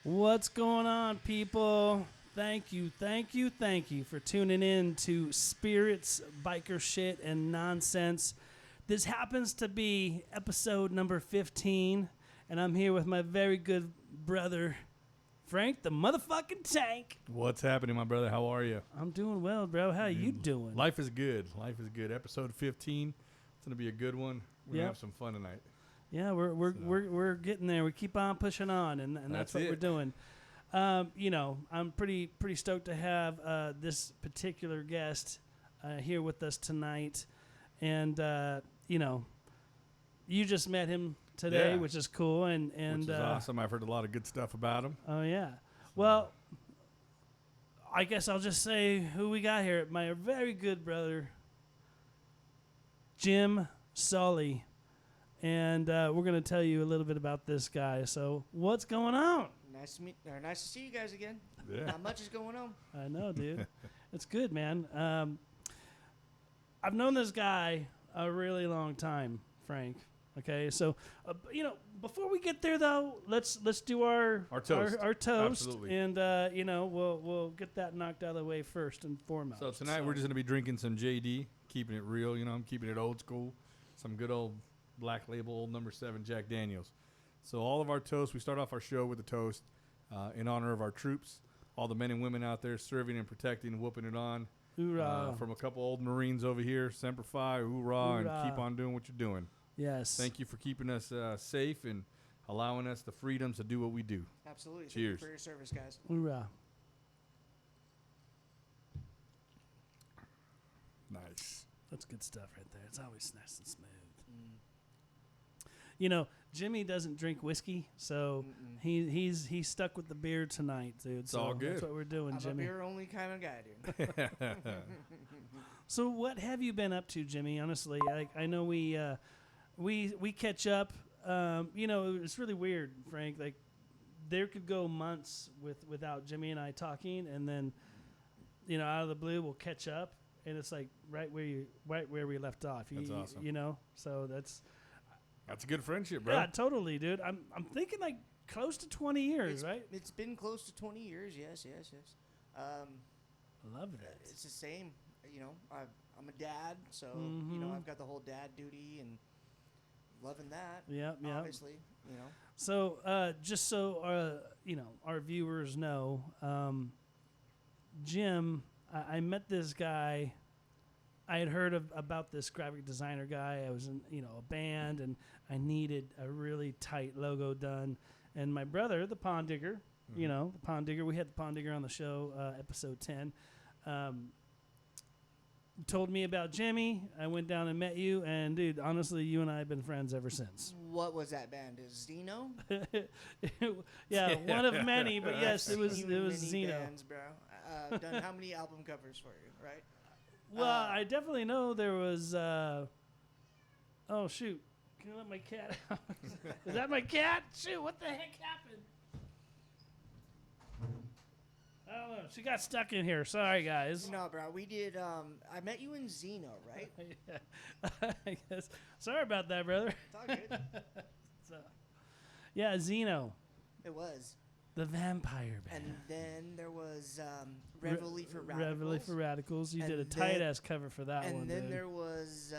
What's going on, people? Thank you for tuning in to Spirits, Bikershit, and Nonsense. This happens to be episode number 15, and I'm here with my very good brother, Frank, the motherfucking Tank. What's happening, my brother? How are you? I'm doing well, bro. How you doing? Life is good. Life is good. Episode 15. It's gonna be a good one. We're gonna have some fun tonight. Yeah, we're getting there. We keep on pushing on, and that's what we're doing. I'm pretty stoked to have this particular guest here with us tonight, and you just met him today, which is cool, and which is awesome. I've heard a lot of good stuff about him. Oh yeah. Well, I guess I'll just say who we got here. My very good brother, Jim Sully. And we're going to tell you a little bit about this guy. So, what's going on? Nice to see you guys again. Yeah. Not much is going on. I know, dude. It's good, man. I've known this guy a really long time, Frank. Okay, so before we get there though, let's do our toast. Our toast. Absolutely. And we'll get that knocked out of the way first and foremost. So tonight we're just going to be drinking some JD, keeping it real. I'm keeping it old school. Some good old Black Label, old number 7 Jack Daniels. So all of our toasts, we start off our show with a toast in honor of our troops, all the men and women out there serving and protecting, whooping it on. Hoorah. From a couple old Marines over here, Semper Fi, hoorah, and keep on doing what you're doing. Yes. Thank you for keeping us safe and allowing us the freedoms to do what we do. Absolutely. Cheers. Thank you for your service, guys. Hoorah. Nice. That's good stuff right there. It's always nice and smooth. Jimmy doesn't drink whiskey, so he's stuck with the beer tonight, dude. It's all good. That's what we're doing, I'm Jimmy. a beer only kind of guy, dude. So what have you been up to, Jimmy? Honestly, I know we catch up. It's really weird, Frank. Like there could go months without Jimmy and I talking, and then out of the blue we'll catch up. And it's like right where we left off. That's awesome. So that's a good friendship, bro. Yeah, totally, dude. I'm thinking like close to 20 years, right? It's been close to 20 years. Yes. I love that. It's the same. I'm a dad, so I've got the whole dad duty and loving that. Yeah. Obviously, So just so our viewers know, Jim. I met this guy. I had heard about this graphic designer guy. I was in a band, and I needed a really tight logo done. And my brother, the Pond Digger, the Pond Digger, we had the Pond Digger on the show, episode 10, told me about Jimmy. I went down and met you, and dude, honestly, you and I have been friends ever since. What was that band? Is Zeno? Yeah, one of many, but yes, it was Zeno. Bands, bro. Done how many album covers for you, right? Well, I definitely know there was. Oh shoot! Can I let my cat out? Is that my cat? Shoot! What the heck happened? I don't know. She got stuck in here. Sorry, guys. No, bro. We did. I met you in Zeno, right? Yeah. I guess. Sorry about that, brother. It's all good. Yeah, Zeno. It was. The vampire band. And then there was Reveille for Radicals. Reveille for Radicals. You and did a tight-ass cover for that one, And then dude. there was,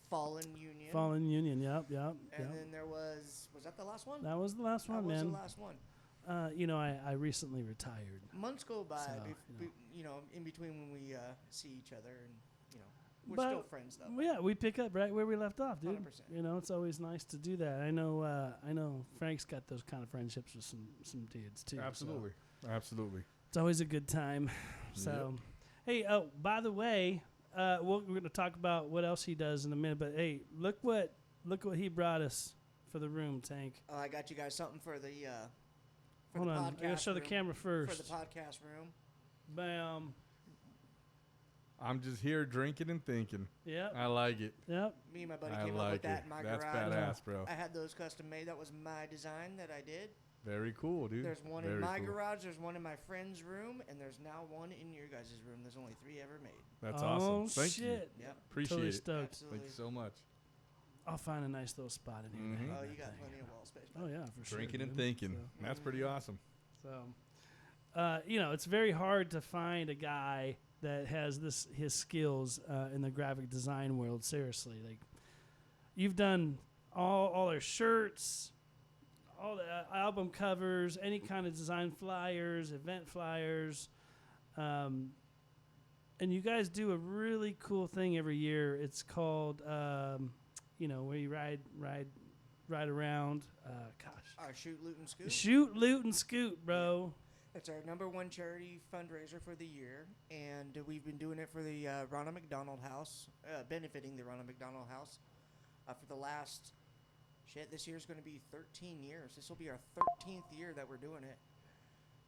Fallen Union. Fallen Union, yep. And then there was that the last one? That was the last one, man. That was the last one. I recently retired. Months go by, So, in between when we see each other, and we're still friends though. Yeah, we pick up right where we left off, dude. 100%. It's always nice to do that. I know Frank's got those kind of friendships with some dudes too. Absolutely. So Absolutely. it's always a good time. So, Hey, by the way, we're going to talk about what else he does in a minute. But hey, look what he brought us for the room, Tank. Oh, I got you guys something for the. Hold on, I gotta show the camera first. For the podcast room. Bam. I'm just here drinking and thinking. Yep. I like it. Yep. Me and my buddy came up with that in my That's garage. That's badass, bro. I had those custom made. That was my design that I did. Very cool, dude. There's one in my garage, there's one in my friend's room, and there's now one in your guys' room. There's only 3 ever made. That's awesome. Thank shit. you. Yep. Appreciate Totally it. stoked. Absolutely. Thank you so much. I'll find a nice little spot in here. to Mhm. hang Oh, that you got thing. plenty of wall space. Oh yeah, for sure. Drinking and dude. thinking. So, That's pretty awesome. it's very hard to find a guy that has his skills in the graphic design world. Seriously, like you've done all their shirts, all the album covers, any kind of design flyers, event flyers, and you guys do a really cool thing every year. It's called where you ride around. Our Shoot, Loot, and Scoot. Shoot, loot, and scoot, bro. It's our #1 charity fundraiser for the year, and we've been doing it for the Ronald McDonald House, benefiting the Ronald McDonald House for the last, this year's going to be 13 years. This will be our 13th year that we're doing it.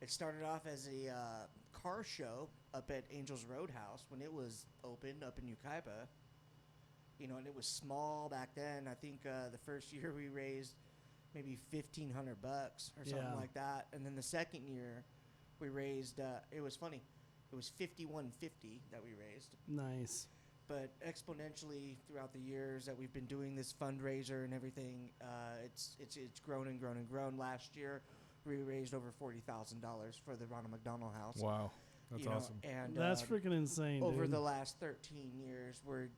It started off as a car show up at Angels Roadhouse when it was open up in Yucaipa. And it was small back then. I think the first year we raised maybe $1,500 or something like that, and then the second year we raised. It was funny. It was $5,150 that we raised. Nice. But exponentially throughout the years that we've been doing this fundraiser and everything, it's grown and grown and grown. Last year, we raised over $40,000 for the Ronald McDonald House. Wow, that's awesome. And That's freaking insane. over dude. the last 13 years, we're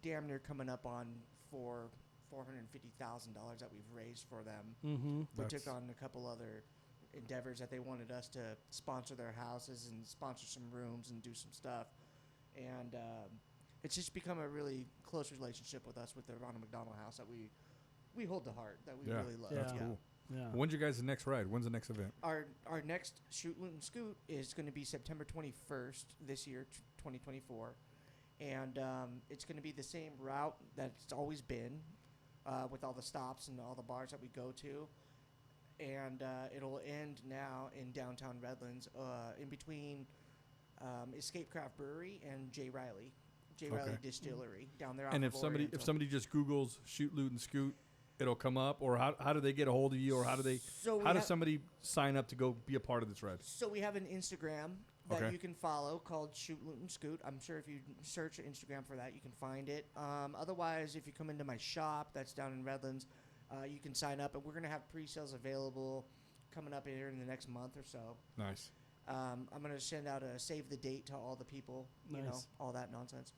damn near coming up on $450,000 that we've raised for them. Mm-hmm. We took on a couple other endeavors that they wanted us to sponsor their houses and sponsor some rooms and do some stuff. And it's just become a really close relationship with us with the Ronald McDonald House that we hold to heart, that we really love. That's Yeah. cool. Yeah. When's your guys' next ride? When's the next event? Our next Shoot, Loot, and Scoot is going to be September 21st this year, 2024. And it's going to be the same route that it's always been with all the stops and all the bars that we go to. And it'll end now in downtown Redlands in between Escape Craft Brewery and J. Riley Distillery down there. And off of Oriental. if somebody just Googles Shoot, Loot, and Scoot, it'll come up, or how do they get a hold of you, or how does somebody sign up to go be a part of this ride? So we have an Instagram that you can follow called Shoot, Loot, and Scoot. I'm sure if you search Instagram for that, you can find it. Otherwise, if you come into my shop that's down in Redlands, you can sign up, and we're going to have pre-sales available coming up here in the next month or so. Nice. I'm going to send out a save the date to all the people, all that nonsense.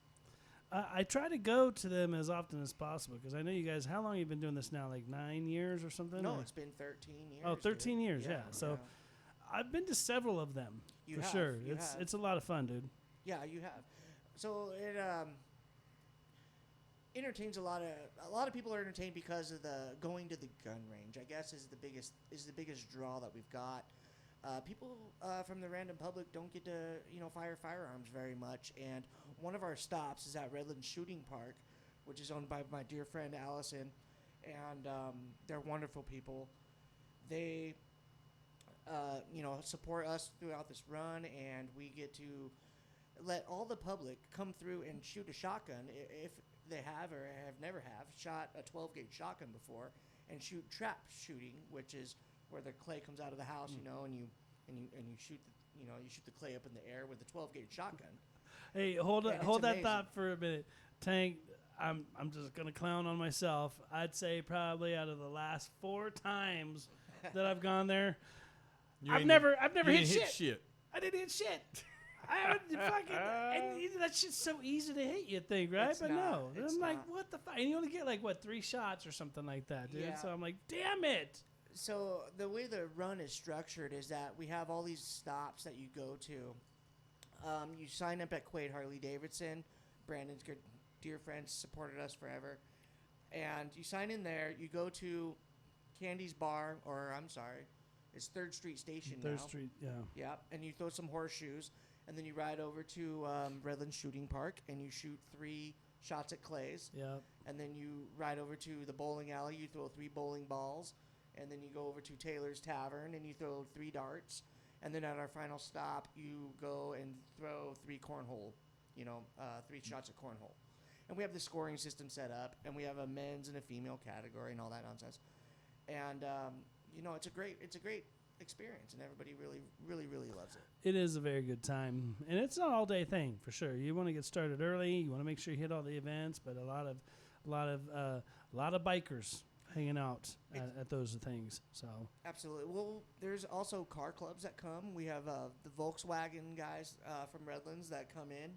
I try to go to them as often as possible because I know you guys. How long have you been doing this now? Like 9 years or something? No, or? it's been 13 years. Oh, 13 dude. years, yeah. So I've been to several of them You for have, sure. you have. It's a lot of fun, dude. Yeah, you have. So it entertains a lot of people are entertained because of the going to the gun range. I guess is the biggest draw that we've got. People from the random public don't get to fire firearms very much, and one of our stops is at Redlands Shooting Park, which is owned by my dear friend Allison, and they're wonderful people. They support us throughout this run, and we get to let all the public come through and shoot a shotgun if they have or have never shot a 12-gauge shotgun before, and shoot trap shooting, which is where the clay comes out of the house, and you shoot the clay up in the air with a 12-gauge shotgun. Hey, hold that amazing. thought for a minute, Tank. I'm just gonna clown on myself. I'd say probably out of the last 4 times that I've gone there, I've never hit shit. I didn't hit shit. I haven't fucking. And that shit's so easy to hit, you think, right? It's but not. no, It's I'm like, not. what the fuck? And you only get like 3 shots or something like that, dude. Yeah. So I'm like, damn it. So the way the run is structured is that we have all these stops that you go to. You sign up at Quaid Harley Davidson. Brandon's good dear friend, supported us forever. And you sign in there. You go to Candy's Bar, or I'm sorry, it's 3rd Street Station now. 3rd Street, yeah. Yeah, and you throw some horseshoes, and then you ride over to Redlands Shooting Park, and you shoot 3 shots at clays. Yeah. And then you ride over to the bowling alley. You throw 3 bowling balls. And then you go over to Taylor's Tavern, and you throw 3 darts. And then at our final stop, you go and throw 3 cornhole, 3 shots of cornhole. And we have the scoring system set up, and we have a men's and a female category and all that nonsense. And, it's a great experience, and everybody really, really, really loves it. It is a very good time, and it's an all-day thing for sure. You want to get started early. You want to make sure you hit all the events, but a a lot of bikers hanging out at those things. So Absolutely. Well, there's also car clubs that come. We have the Volkswagen guys from Redlands that come in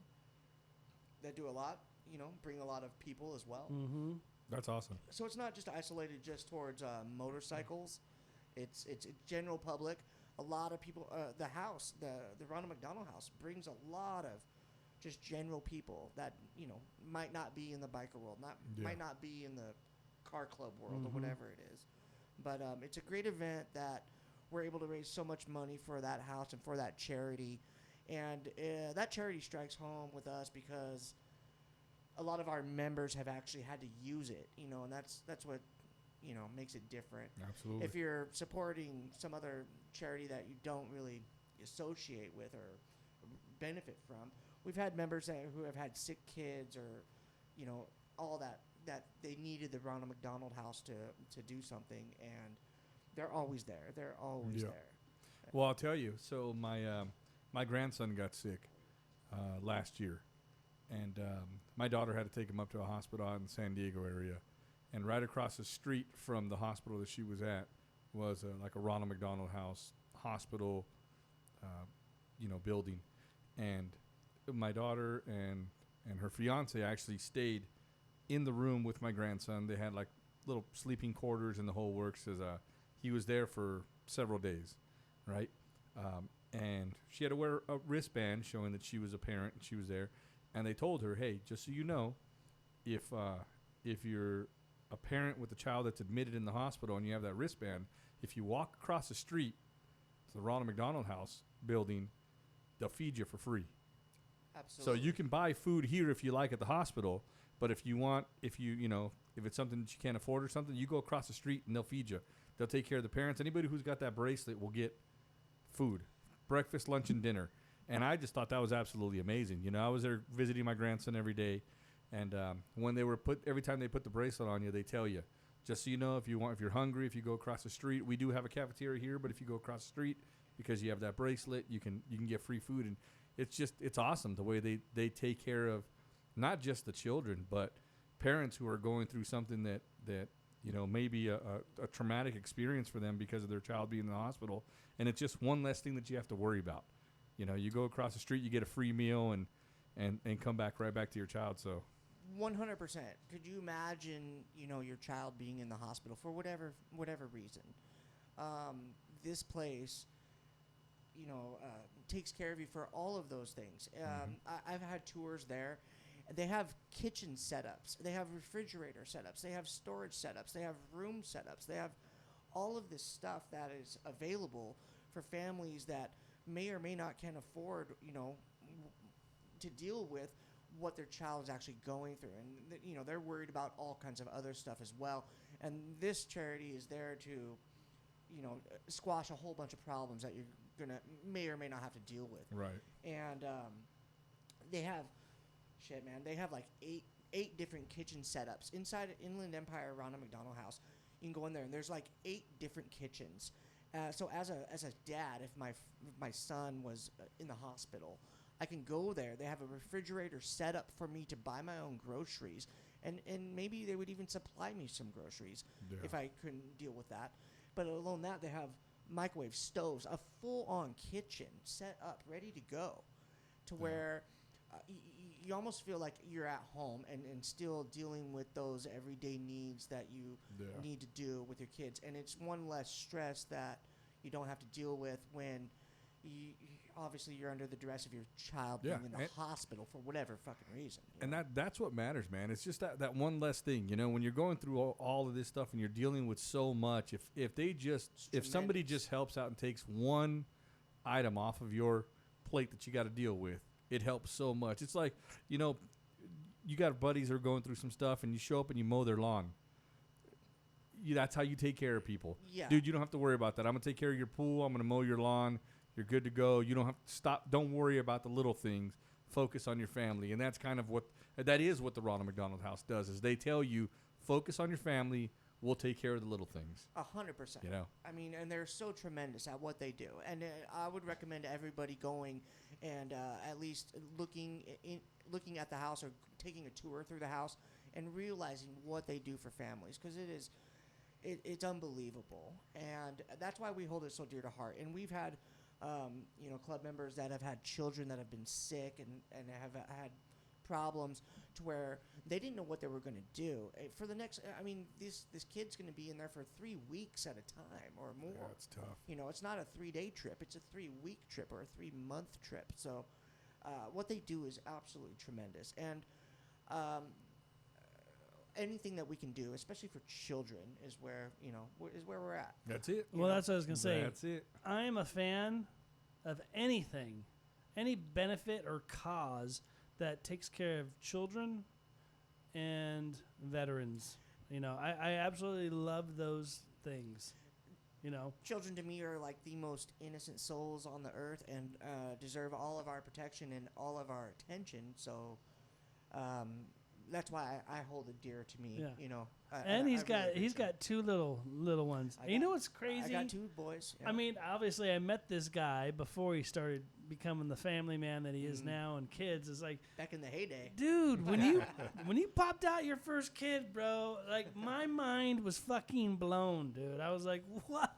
that do a lot, bring a lot of people as well. mm-hmm. That's awesome. So it's not just isolated just towards motorcycles. It's general public. A lot of people, the Ronald McDonald House brings a lot of just general people that, might not be in the biker world, might not be in the car club world or whatever it is. But it's a great event that we're able to raise so much money for that house and for that charity. And that charity strikes home with us because a lot of our members have actually had to use it, and that's what, makes it different. Absolutely. If you're supporting some other charity that you don't really associate with or benefit from, we've had members who have had sick kids or, all that they needed the Ronald McDonald House to do something, and they're always there. They're always there. Well, I'll tell you. So my grandson got sick last year, and my daughter had to take him up to a hospital out in the San Diego area, and right across the street from the hospital that she was at was like a Ronald McDonald House hospital, building, and my daughter and her fiance actually stayed in the room with my grandson. They had like little sleeping quarters and the whole works. As he was there for several days, right? And she had to wear a wristband showing that she was a parent and she was there. And they told her, hey, just so you know, if you're a parent with a child that's admitted in the hospital and you have that wristband, if you walk across the street to the Ronald McDonald House building, they'll feed you for free. Absolutely. So you can buy food here if you like at the hospital, but if it's something that you can't afford or something, you go across the street and they'll feed you. They'll take care of the parents. Anybody who's got that bracelet will get food, breakfast, lunch, and dinner. And I just thought that was absolutely amazing. I was there visiting my grandson every day, and when every time they put the bracelet on you, they tell you, just so you know, if you're hungry, if you go across the street, we do have a cafeteria here, but if you go across the street because you have that bracelet, you can get free food. And it's awesome the way they take care of not just the children, but parents who are going through something that may be a traumatic experience for them because of their child being in the hospital. And it's just one less thing that you have to worry about. You go across the street, you get a free meal and come back right back to your child. So 100%. Could you imagine, your child being in the hospital for whatever reason? This place, takes care of you for all of those things. I've had tours there. They have kitchen setups. They have refrigerator setups. They have storage setups. They have room setups. They have all of this stuff that is available for families that may or may not can afford, to deal with what their child is actually going through. And, they're worried about all kinds of other stuff as well. And this charity is there to, squash a whole bunch of problems that you're may or may not have to deal with. right. And they have... Shit, man. They have like eight different kitchen setups inside Inland Empire Ronald McDonald House. You can go in there and there's like 8 different kitchens. So as a dad, if my son was in the hospital, I can go there. They have a refrigerator set up for me to buy my own groceries, and maybe they would even supply me some groceries if I couldn't deal with that. But alone that, they have microwave stoves, a full-on kitchen set up, ready to go, to where you almost feel like you're at home and still dealing with those everyday needs that you need to do with your kids. And it's one less stress that you don't have to deal with when obviously you're under the duress of your child being in the hospital for whatever fucking reason. And that's what matters, man. It's just that one less thing, when you're going through all of this stuff and you're dealing with so much, if somebody just helps out and takes one item off of your plate that you got to deal with, it helps so much. It's like, you got buddies that are going through some stuff and you show up and you mow their lawn. That's how you take care of people. Yeah. Dude, you don't have to worry about that. I'm going to take care of your pool. I'm going to mow your lawn. You're good to go. You don't have to stop. Don't worry about the little things. Focus on your family. And that's kind of what the Ronald McDonald House does, is they tell you, focus on your family. We'll take care of the little things. 100%. I mean, and they're so tremendous at what they do. And I would recommend everybody going and at least looking at the house or taking a tour through the house and realizing what they do for families, because it's unbelievable, and that's why we hold it so dear to heart. And we've had club members that have had children that have been sick and have had problems to where they didn't know what they were going to do for the next. I mean, this kid's going to be in there for 3 weeks at a time or more. Yeah, it's tough. It's not a 3-day trip; it's a 3-week trip or a 3-month trip. So, what they do is absolutely tremendous, and anything that we can do, especially for children, is where we're at. That's it. Well, that's what I was gonna say. That's it. I am a fan of anything, any benefit or cause that takes care of children and veterans. I absolutely love those things. Children to me are like the most innocent souls on the earth and deserve all of our protection and all of our attention. So that's why I hold it dear to me. Yeah. And he's got 2 little ones. You know what's crazy? I got 2 boys. Yeah. I mean, obviously, I met this guy before he started becoming the family man that he is now, and kids. It's like back in the heyday, dude. When you popped out your first kid, bro, like my mind was fucking blown, dude. I was like, what?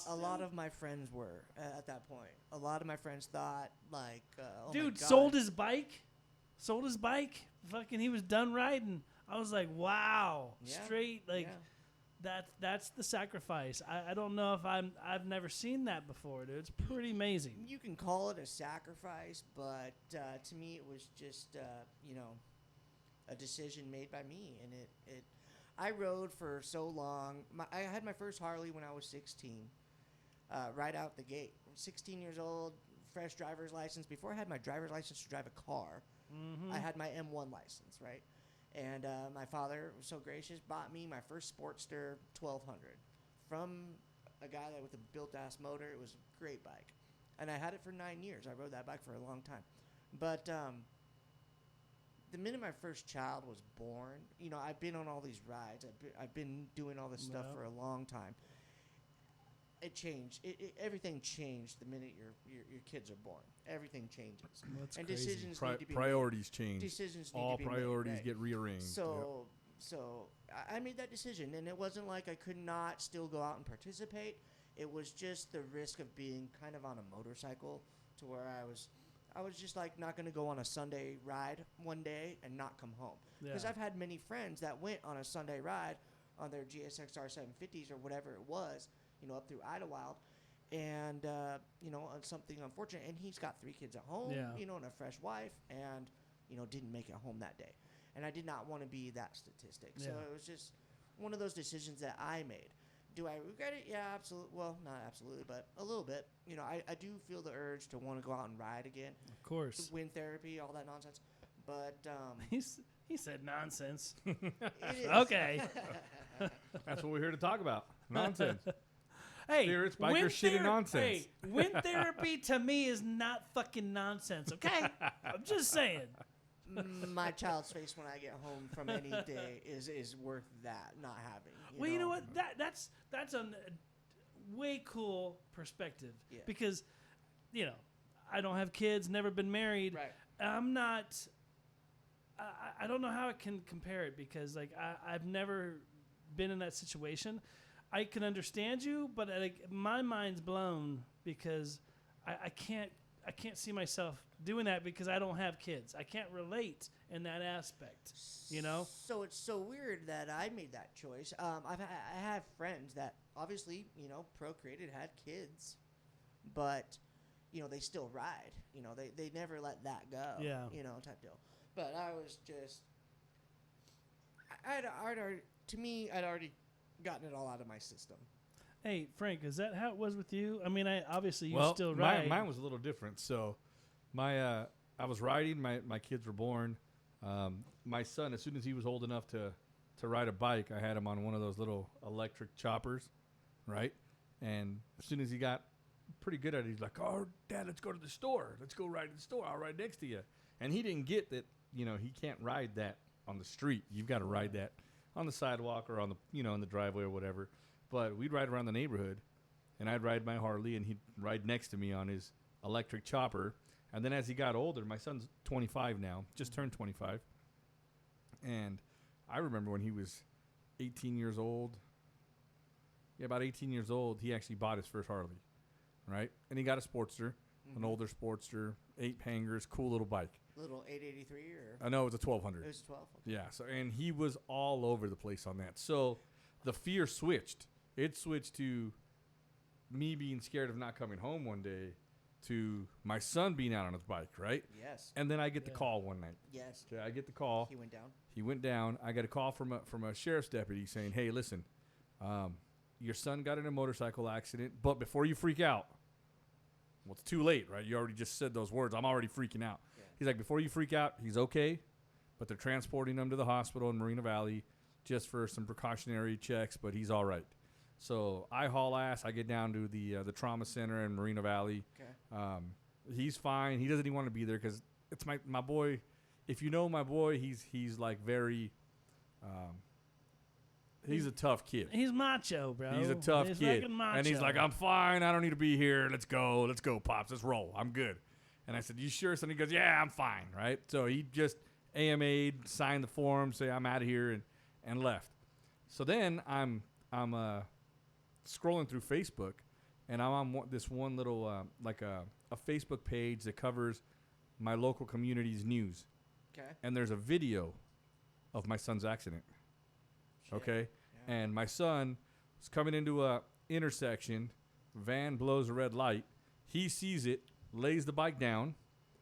A lot of my friends were at that point. A lot of my friends thought like, oh dude, my God. sold his bike. Fucking, he was done riding. I was like, wow, Yeah. straight like. Yeah. That's the sacrifice. I don't know if I've never seen that before, dude. It's pretty amazing. You can call it a sacrifice, but to me, it was just a decision made by me, and it. I rode for so long. I had my first Harley when I was 16, right out the gate. 16 years old, fresh driver's license. Before I had my driver's license to drive a car, I had my M1 license, right? And my father was so gracious, bought me my first Sportster 1200 from a guy with a built-ass motor. It was a great bike. And I had it for 9 years. I rode that bike for a long time. But the minute my first child was born, I've been on all these rides. I've been doing all this stuff for a long time. It changed. Everything changed the minute your kids are born. Everything changes. That's and crazy. decisions need to be Priorities made. change. Decisions need All to be priorities made, right? get rearranged. So I made that decision, and it wasn't like I could not still go out and participate. It was just the risk of being kind of on a motorcycle to where I was just like not going to go on a Sunday ride one day and not come home. Because I've had many friends that went on a Sunday ride on their GSX-R 750s or whatever it was, up through Idlewild, and on something unfortunate, and he's got 3 kids at home, and a fresh wife, and didn't make it home that day, and I did not want to be that statistic. So it was just one of those decisions that I made. Do I regret it? Yeah, absolutely. Well, not absolutely, but a little bit. I do feel the urge to want to go out and ride again. Of course. Wind therapy, all that nonsense, but he said nonsense. it is. Okay. That's what we're here to talk about. Nonsense. Hey, Spirits, biker shit, and nonsense. Hey, wind therapy to me is not fucking nonsense, okay? I'm just saying. My child's face when I get home from any day is worth that not having. You know what? That's a way cool perspective. Yeah. Because, I don't have kids, never been married. Right. I'm not. I don't know how I can compare it because I've never been in that situation. I can understand you, but my mind's blown because I can't see myself doing that because I don't have kids. I can't relate in that aspect, So it's so weird that I made that choice. I have friends that obviously procreated, had kids, but they still ride. They never let that go. Yeah. Type deal. But I was just, I'd already gotten it all out of my system. Hey, Frank, is that how it was with you? I mean, obviously you Well, still ride. mine was a little different. So, I was riding. My kids were born. My son, as soon as he was old enough to ride a bike, I had him on one of those little electric choppers, right? And as soon as he got pretty good at it, he's like, "Oh, Dad, let's go to the store. Let's go ride to the store. I'll ride next to you." And he didn't get that. He can't ride that on the street. You've got to ride that on the sidewalk or on the in the driveway or whatever. But we'd ride around the neighborhood, and I'd ride my Harley, and he'd ride next to me on his electric chopper. And then as he got older, my son's 25 now, just turned 25, and I remember when he was 18 years old. Yeah, about 18 years old, he actually bought his first Harley, right? And he got a Sportster, an older Sportster, 8 hangers, cool little bike. Little 883 or I know it was a 1200. it was 12. Okay. Yeah, so and he was all over the place on that. So the fear switched. It switched to me being scared of not coming home one day to my son being out on his bike, right? Yes. And then I get the call one night. Yes. Okay, I get the call. He went down. He went down. I got a call from a sheriff's deputy saying, "Hey, listen, your son got in a motorcycle accident, but before you freak out, well, it's too late, right? You already just said those words. I'm already freaking out." Yeah. He's like, "Before you freak out, he's okay, but they're transporting him to the hospital in Marina Valley just for some precautionary checks, but he's all right." So I haul ass. I get down to the trauma center in Marina Valley. Okay. He's fine. He doesn't even want to be there because it's my boy. If you know my boy, he's like very. He's a tough kid. He's macho, bro. He's a tough he's kid, fucking macho. and he's like, "I'm fine. I don't need to be here. Let's go, pops. Let's roll. I'm good." And I said, "You sure?" So he goes, "Yeah, I'm fine." Right. So he just AMA'd, signed the form, say I'm out of here, and left. So then I'm scrolling through Facebook, and I'm on this one little like a Facebook page that covers my local community's news. Okay. And there's a video of my son's accident. Shit. Okay. Yeah. And my son was coming into a intersection. Van blows a red light. He sees it, lays the bike down,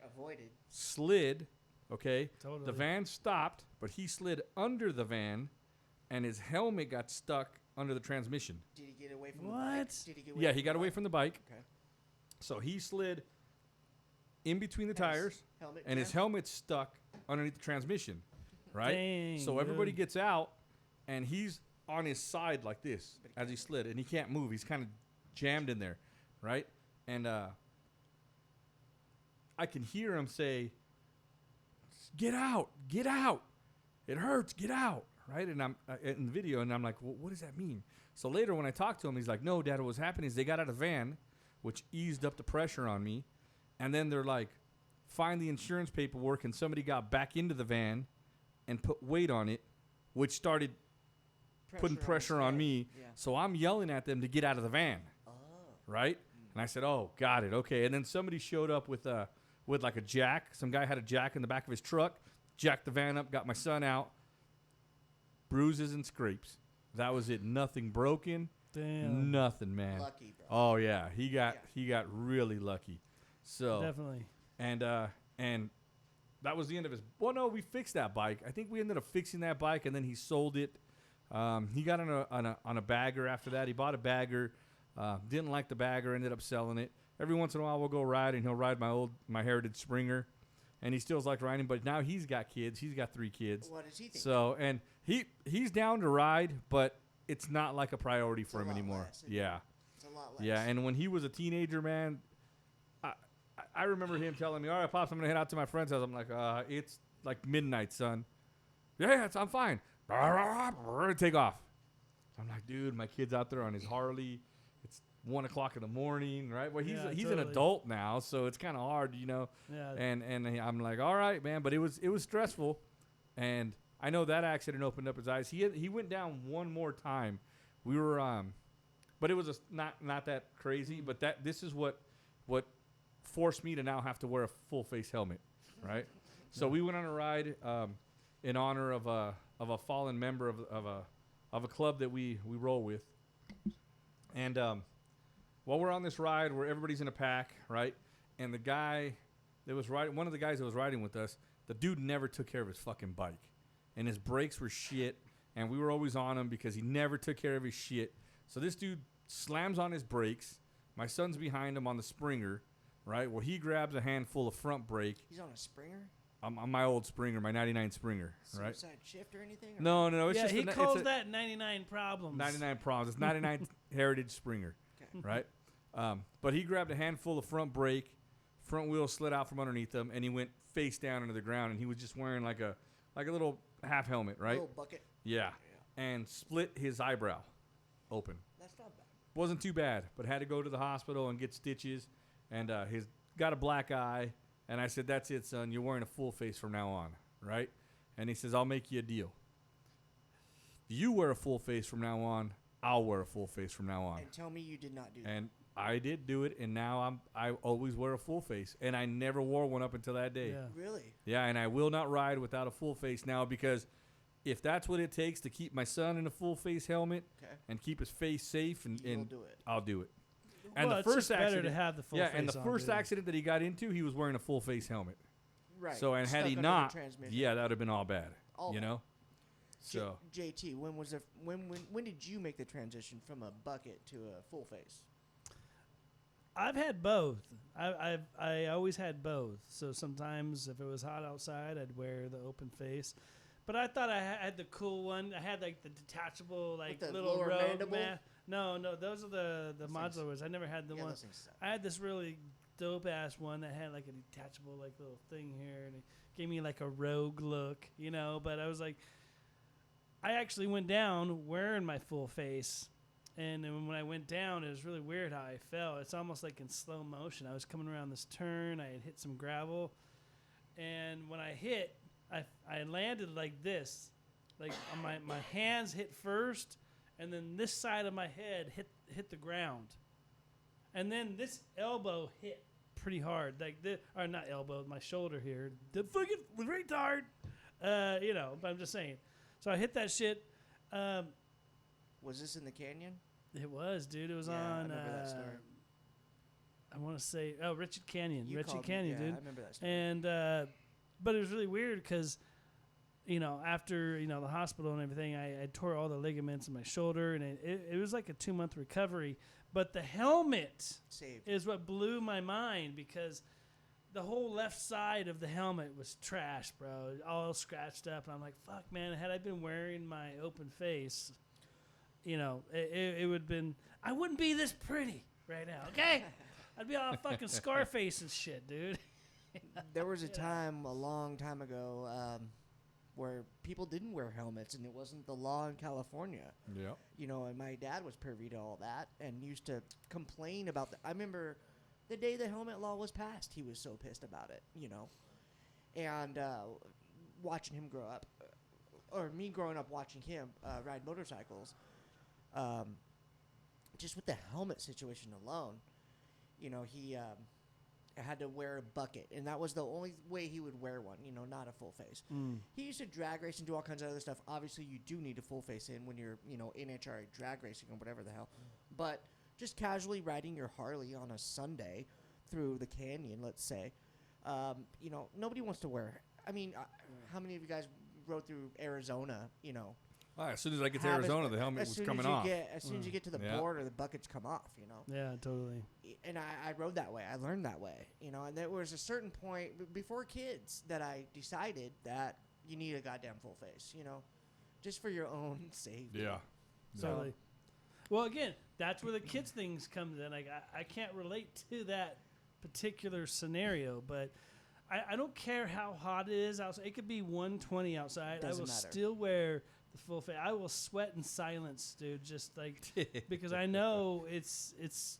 Avoided. slid. Okay. Totally. The van stopped, but he slid under the van, and his helmet got stuck under the transmission. Did he get away from the What? bike? Did he get away Yeah, from he got the away bike? from the bike. Okay. So he slid in between the And his tires, helmet and his jammed? helmet's stuck underneath the transmission, right? Dang, So everybody dude. gets out, and he's on his side like this But he as he can't slid, and he can't move. He's kind of jammed in there, right? And I can hear him say, "Get out, get out. It hurts, get out." Right? And I'm in the video, and I'm like, well, what does that mean? So later when I talked to him, he's like, "No, Dad, what was happening is they got out of the van, which eased up the pressure on me. And then they're like, find the insurance paperwork, and somebody got back into the van and put weight on it, which started putting his pressure on head. me. Yeah. So I'm yelling at them to get out of the van, Oh. right? And I said, "Oh, got it, okay." And then somebody showed up with like a jack. Some guy had a jack in the back of his truck, jacked the van up, got my son out. Bruises and scrapes. That was it. Nothing broken. Damn. Nothing, man. Lucky, bro. Oh yeah, he got really lucky. So Definitely. and that was the end of his. Well, no, we fixed that bike. I think we ended up fixing that bike, and then he sold it. He got on a bagger after that. He bought a bagger. Didn't like the bagger. Ended up selling it. Every once in a while, we'll go ride, and he'll ride my Heritage Springer, and he still likes riding. But now he's got kids. He's got 3 kids. What does he think? So and he's down to ride, but it's not like a priority for a him lot anymore. less, isn't it? Yeah. It's a lot less. Yeah, and when he was a teenager, man, I remember him telling me, "All right, Pops, I'm going to head out to my friend's house." I'm like, it's like midnight, son. "Yeah, I'm fine." Take off. I'm like, "Dude, my kid's out there on his Harley. It's 1 o'clock in the morning, right?" Well, he's Yeah, an totally. adult now, so it's kind of hard, you know. Yeah. And I'm like, "All right, man," but it was stressful, and I know that accident opened up his eyes. He went down one more time. We were but it was not that crazy. But this is what forced me to now have to wear a full face helmet, right? So we went on a ride in honor of a fallen member of a club that we roll with, and while we're on this ride where everybody's in a pack, right? And the guy that was riding, one of the guys that was riding with us, the dude never took care of his fucking bike, and his brakes were shit, and we were always on him because he never took care of his shit. So this dude slams on his brakes. My son's behind him on the Springer, right? Well, he grabs a handful of front brake. He's on a Springer? On my old Springer, my 99 Springer, right? Suicide shift or anything? Or No, it's yeah, just he it's calls a that 99 problems. 99 problems. It's 99 Heritage Springer, Okay. right? But he grabbed a handful of front brake, front wheel slid out from underneath him, and he went face down into the ground, and he was just wearing like a little half helmet, right? Little bucket. Yeah. And split his eyebrow open. That's not bad. Wasn't too bad, but had to go to the hospital and get stitches, and he's got a black eye. And I said, "That's it, son. You're wearing a full face from now on, right?" And he says, "I'll make you a deal." you wear a full face from now on, I'll wear a full face from now on. And tell me you did not do that. And I did do it, and now I always wear a full face, and I never wore one up until that day. Yeah. Really? Yeah, and I will not ride without a full face now, because if that's what it takes to keep my son in a full face helmet Okay. and keep his face safe, You'll and do it. I'll do it. And Well, the it's first just better accident, to have the full yeah, face and the on, first dude. accident that he got into, he was wearing a full face helmet. Right. So, and had Stuck he under the not, transmission. yeah, that would have been all bad. All you bad. know. So JT, when did you make the transition from a bucket to a full face? I've had both. I always had both. So sometimes if it was hot outside, I'd wear the open face. But I thought I had the cool one. I had like the detachable, like the little lower robe mandible? No, those are the Those modular things- ones. I never had the Yeah, one. those things suck. I had this really dope ass one that had like a detachable like little thing here, and it gave me like a rogue look, you know. But I was like, I actually went down wearing my full face, and then when I went down, it was really weird how I fell. It's almost like in slow motion. I was coming around this turn, I had hit some gravel, and when I hit, I landed like this, like on my hands hit first, and then this side of my head hit the ground. And then this elbow hit pretty hard, like this, or not elbow, my shoulder here. The fucking retard, you know. But I'm just saying. So I hit that shit. Was this in the canyon? It was, dude. It was Yeah, I on. remember that story. I want to say, Richard Canyon, You Richard called me- Canyon, yeah, dude. I remember that story. And but it was really weird because, you know, after the hospital and everything, I tore all the ligaments in my shoulder, and it was like a 2-month recovery. But the helmet Saved. is what blew my mind, because the whole left side of the helmet was trash, bro, all scratched up. And I'm like, fuck, man, had I been wearing my open face, you know, it would have been, I wouldn't be this pretty right now, okay? I'd be all fucking Scarface and shit, dude. There was a time a long time ago where people didn't wear helmets, and it wasn't the law in California. yeah. You know, and my dad was privy to all that and used to complain about I remember the day the helmet law was passed, he was so pissed about it, you know. And watching him grow up, or me growing up watching him ride motorcycles, just with the helmet situation alone, you know, he had to wear a bucket, and that was the only way he would wear one, you know, not a full face. He used to drag race and do all kinds of other stuff. Obviously, you do need a full face in when you're, you know, NHRA drag racing or whatever the hell. But just casually riding your Harley on a Sunday through the canyon, let's say, you know, nobody wants to wear. I mean, how many of you guys rode through Arizona, you know? As soon as I get to Have Arizona, as- the helmet as was soon coming as you off. As soon as you get to the Yeah. border, the buckets come off, you know? Yeah, totally. And I rode that way. I learned that way, you know. And there was a certain point before kids that I decided that you need a goddamn full face, you know, just for your own safety. Yeah. Totally. Well, again, that's where the kids things comes in. Like, I can't relate to that particular scenario, but I don't care how hot it is outside. It could be 120 outside. I Doesn't will matter. still wear the full face. I will sweat in silence, dude. Just like because I know it's it's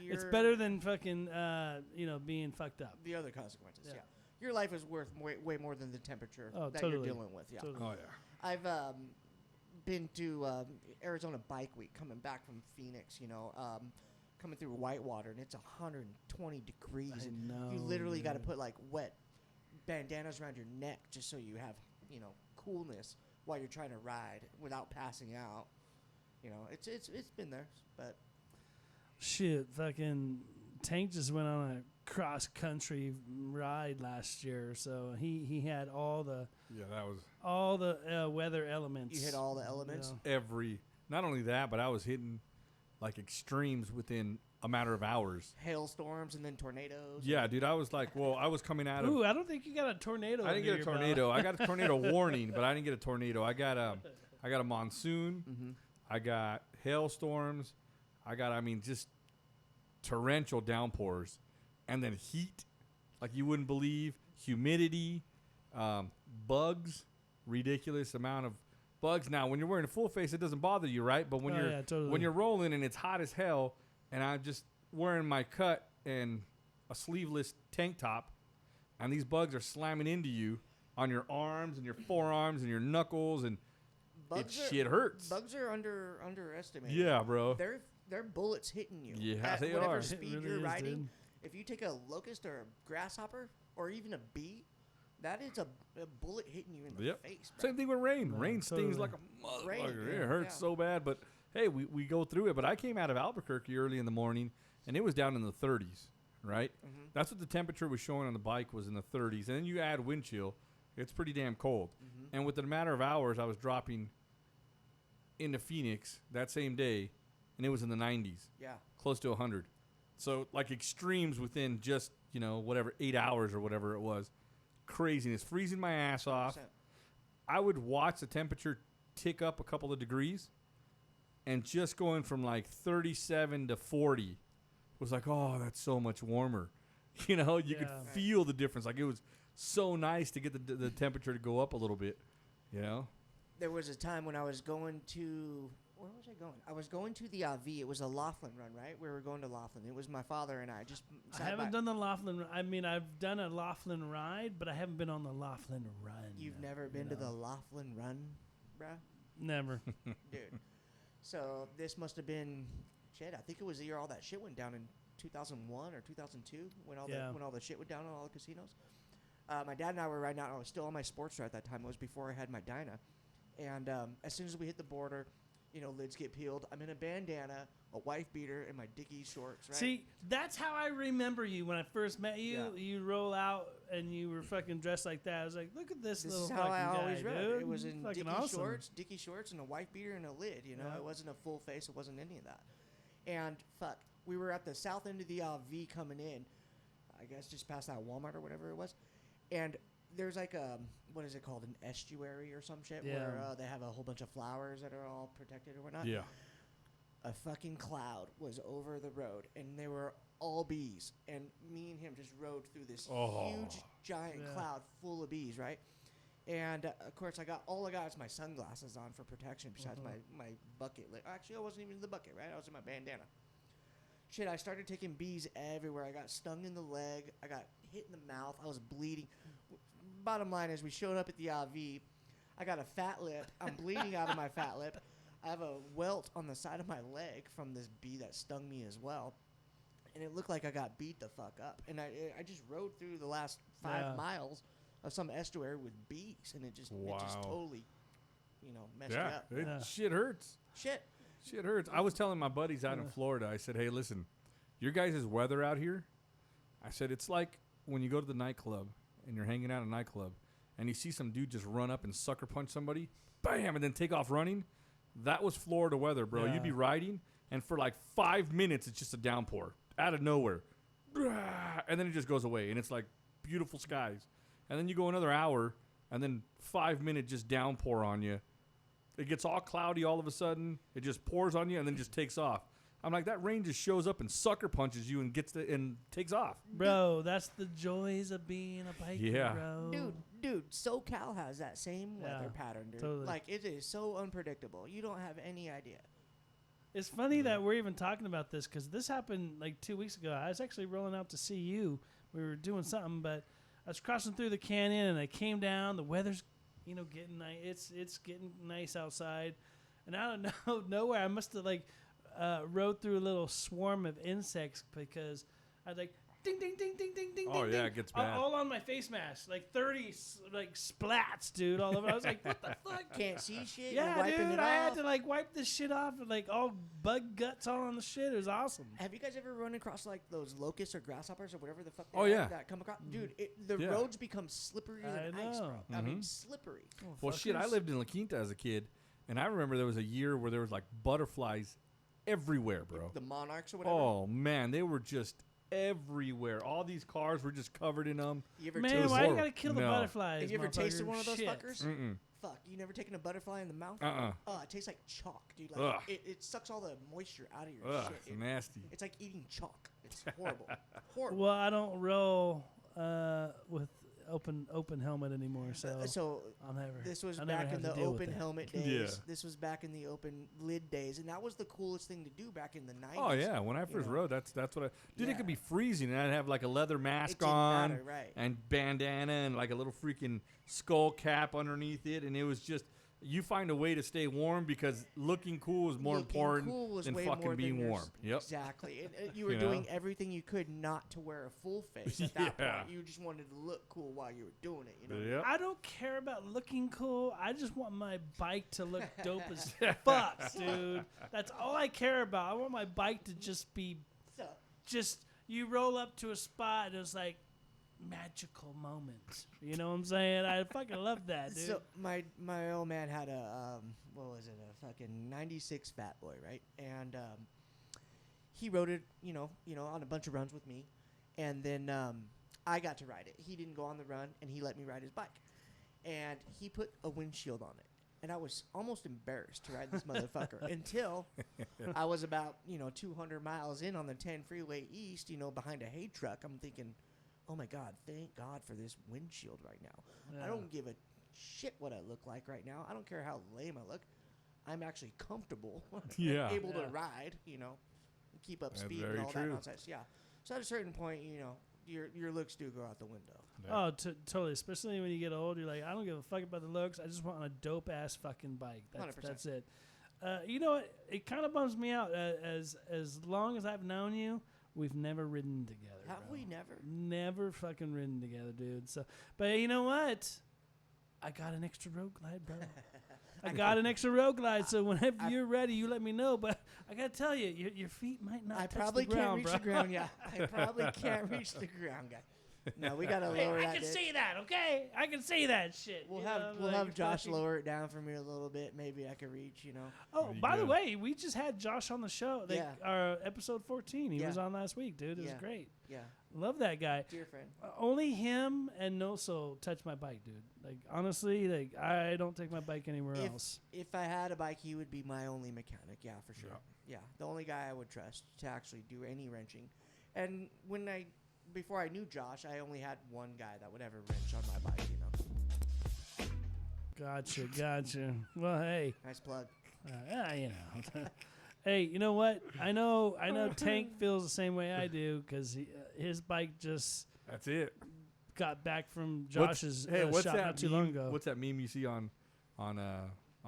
You're- better than fucking being fucked up. the other consequences. Yeah. Yeah. Your life is worth way more than the temperature Oh, that totally. you're dealing with. Yeah. Totally. Oh yeah. I've been to Arizona Bike Week coming back from Phoenix, you know, coming through Whitewater, and it's 120 degrees. I and know, you literally got to dude. put like wet bandanas around your neck just so you have, you know, coolness while you're trying to ride without passing out. You know, it's been there, but Shit, fucking Tank just went on a cross country ride last year, so he had all the Yeah, that was weather elements. you hit all the elements. every. Not only that, but I was hitting like extremes within a matter of hours. Hailstorms and then tornadoes. Yeah, dude, I was like, well, I was coming out of. Ooh, I don't think you got a tornado. I didn't under get a your belt. tornado. I got a tornado warning, but I didn't get a tornado. I got a monsoon. Mm-hmm. I got hailstorms. I mean, just torrential downpours, and then heat, like you wouldn't believe. Humidity, bugs, ridiculous amount of bugs. Now, when you're wearing a full face, it doesn't bother you, right? But when Oh, you're yeah, totally. when you're rolling and it's hot as hell, and I'm just wearing my cut and a sleeveless tank top, and these bugs are slamming into you on your arms and your forearms and your knuckles, and shit hurts. Bugs are underestimated. Yeah, bro. They're bullets hitting you. Yeah, at they whatever are. speed It really you're is, riding. dude. If you take a locust or a grasshopper or even a bee, that is a bullet hitting you in the face, bro. Same thing with rain. No, rain stings totally. like a motherfucker. Rain, It yeah, hurts yeah. so bad, but hey, we go through it. But I came out of Albuquerque early in the morning, and it was down in the 30s, right? Mm-hmm. That's what the temperature was showing on the bike was in the 30s. And then you add wind chill, it's pretty damn cold. Mm-hmm. And within a matter of hours, I was dropping into Phoenix that same day, and it was in the 90s, Yeah. close to 100. So, like, extremes within just, 8 hours or whatever it was. Craziness. Freezing my ass off. 100%. I would watch the temperature tick up a couple of degrees, and just going from like 37 to 40 was like, oh, that's so much warmer. You could Yeah. feel the difference. Like, it was so nice to get the temperature to go up a little bit, There was a time when I was going to where was I going? I was going to the V. It was a Laughlin run, right? We were going to Laughlin. It was my father and I. Just I haven't done the Laughlin. I mean, I've done a Laughlin ride, but I haven't been on the Laughlin run. You've never been to the Laughlin run, bruh? Never. Dude. So this must have been shit. I think it was the year all that shit went down in 2001 or 2002 when all the shit went down on all the casinos. My dad and I were riding out. I was still on my Sportster at that time. It was before I had my Dyna. And as soon as we hit the border, lids get peeled. I'm in a bandana, a wife beater, and my Dickies shorts, right? See, that's how I remember you when I first met you. Yeah. You roll out and you were fucking dressed like that. I was like, look at this This little is how fucking I guy, always rode. dude. It was in fucking Dickie awesome. shorts, and a wife beater and a lid. Yeah. It wasn't a full face. It wasn't any of that. And fuck, we were at the south end of the V coming in. I guess just past that Walmart or whatever it was. And there's like a, what is it called, an estuary or some shit where they have a whole bunch of flowers that are all protected or whatnot. Yeah. A fucking cloud was over the road, and they were all bees. And me and him just rode through this huge, giant cloud full of bees, right? And of course, all I got is my sunglasses on for protection, besides my bucket. Actually, I wasn't even in the bucket, right? I was in my bandana. Shit, I started taking bees everywhere. I got stung in the leg. I got hit in the mouth. I was bleeding. Bottom line is, we showed up at the AV. I got a fat lip. I'm bleeding out of my fat lip. I have a welt on the side of my leg from this bee that stung me as well. And it looked like I got beat the fuck up. And I just rode through the last 5 miles of some estuary with bees. And it just totally, messed me up. Shit hurts. Shit hurts. I was telling my buddies out in Florida, I said, hey, listen, your guys' weather out here, I said, it's like when you go to the nightclub and you're hanging out at a nightclub and you see some dude just run up and sucker punch somebody, bam, and then take off running. That was Florida weather, bro. Yeah. You'd be riding, and for like 5 minutes, it's just a downpour out of nowhere. And then it just goes away, and it's like beautiful skies. And then you go another hour, and then 5 minute just downpour on you. It gets all cloudy all of a sudden. It just pours on you and then just takes off. I'm like, that rain just shows up and sucker punches you and and takes off. Bro, that's the joys of being a biker, Yeah. bro. Dude, SoCal has that same weather pattern, dude. Totally. Like, it is so unpredictable. You don't have any idea. It's funny that we're even talking about this because this happened like 2 weeks ago. I was actually rolling out to see you. We were doing something, but I was crossing through the canyon and I came down. The weather's, getting nice. It's getting nice outside, and out of nowhere, I must have rode through a little swarm of insects because I was like, ding, ding, ding, ding, ding, ding, Oh, ding, yeah, ding, it gets bad. all on my face mask, like 30 splats, dude, all over. I was like, what the fuck? Can't see shit. Yeah, You're wiping dude, it I had off. to wipe this shit off and all bug guts all on the shit. It was awesome. Have you guys ever run across those locusts or grasshoppers or whatever the fuck they Oh, are yeah. that come across? Dude, the Yeah. roads become slipperier than I ice, bro. know. I mean, slippery. Well, shit, I lived in La Quinta as a kid, and I remember there was a year where there was butterflies everywhere, bro. The monarchs or whatever. Oh, man, they were just everywhere. All these cars were just covered in them. You ever Man, taste- why you horrible. gotta kill the No. butterflies? Have you ever tasted motherfucker? one of those Shit. fuckers? Mm-mm. Fuck, you never taken a butterfly in the mouth? Uh-uh. Oh, it tastes like chalk, dude. Ugh. It sucks all the moisture out of your Ugh, shit. it's nasty. It's like eating chalk. It's horrible. Horrible. Well, I don't roll with open helmet anymore, so So I'll never. this was I'll never back in have the to deal with open that. helmet days. Yeah. This was back in the open lid days, and that was the coolest thing to do back in the 90s. Oh, yeah. When I first know. rode, that's what I... Dude, Yeah. it could be freezing, and I'd have a leather It mask didn't on matter, right. and bandana and a little freaking skull cap underneath it, and it was just... you find a way to stay warm because looking cool is more Looking important cool was than way fucking more being than your warm. Yep. Exactly. And you were You know? doing everything you could not to wear a full face at that Yeah. point. You just wanted to look cool while you were doing it. You know. Yep. I don't care about looking cool. I just want my bike to look dope as fuck, dude. That's all I care about. I want my bike to just be So, just you roll up to a spot and it's like magical moment. You know what I'm saying? I fucking love that, dude. so my old man had a what was it, a fucking '96 Fat Boy, right? And he rode it, on a bunch of runs with me, and then I got to ride it. He didn't go on the run, and he let me ride his bike, and he put a windshield on it. And I was almost embarrassed to ride this motherfucker until I was about, 200 miles in on the 10 freeway east, behind a hay truck. I'm thinking, oh my God, thank God for this windshield right now. Yeah. I don't give a shit what I look like right now. I don't care how lame I look. I'm actually comfortable, Yeah. able Yeah. to ride, and keep up That's speed very and all true. that nonsense. Yeah. So at a certain point, your looks do go out the window. Oh, totally. Especially when you get old, you're like, I don't give a fuck about the looks. I just want a dope ass fucking bike. 100%. That's it. You know what? It kind of bums me out. As long as I've known you, we've never ridden together. Have bro. we never? Never fucking ridden together, dude. So, but you know what? I got an extra road glide, bro. I got an extra road glide, so whenever you're ready, you let me know. But I gotta tell you, your feet might not I touch probably the ground, can't reach bro. the ground. Yeah, I probably can't reach the ground, guy. No, we gotta Hey, lower I that. can bitch. see that, okay? I can see that shit. We'll you have know, we'll like, have Josh fucking- lower it down for me a little bit. Maybe I can reach. Oh, There you by the go. way, we just had Josh on the show. Yeah. Our episode 14. He Yeah. was on last week, dude. It was Yeah. great. Yeah, Love that guy. dear friend. Only him and Noso touch my bike, dude. Like honestly, like I don't take my bike anywhere else. If I had a bike, he would be my only mechanic. Yeah, for sure. Yeah. Yeah, the only guy I would trust to actually do any wrenching. And before I knew Josh, I only had one guy that would ever wrench on my bike. Gotcha. Well, hey, Nice plug. Hey, you know what? I know Tank feels the same way I do because his bike just That's it. got back from Josh's What's shop that not too meme? long ago. What's that meme you see on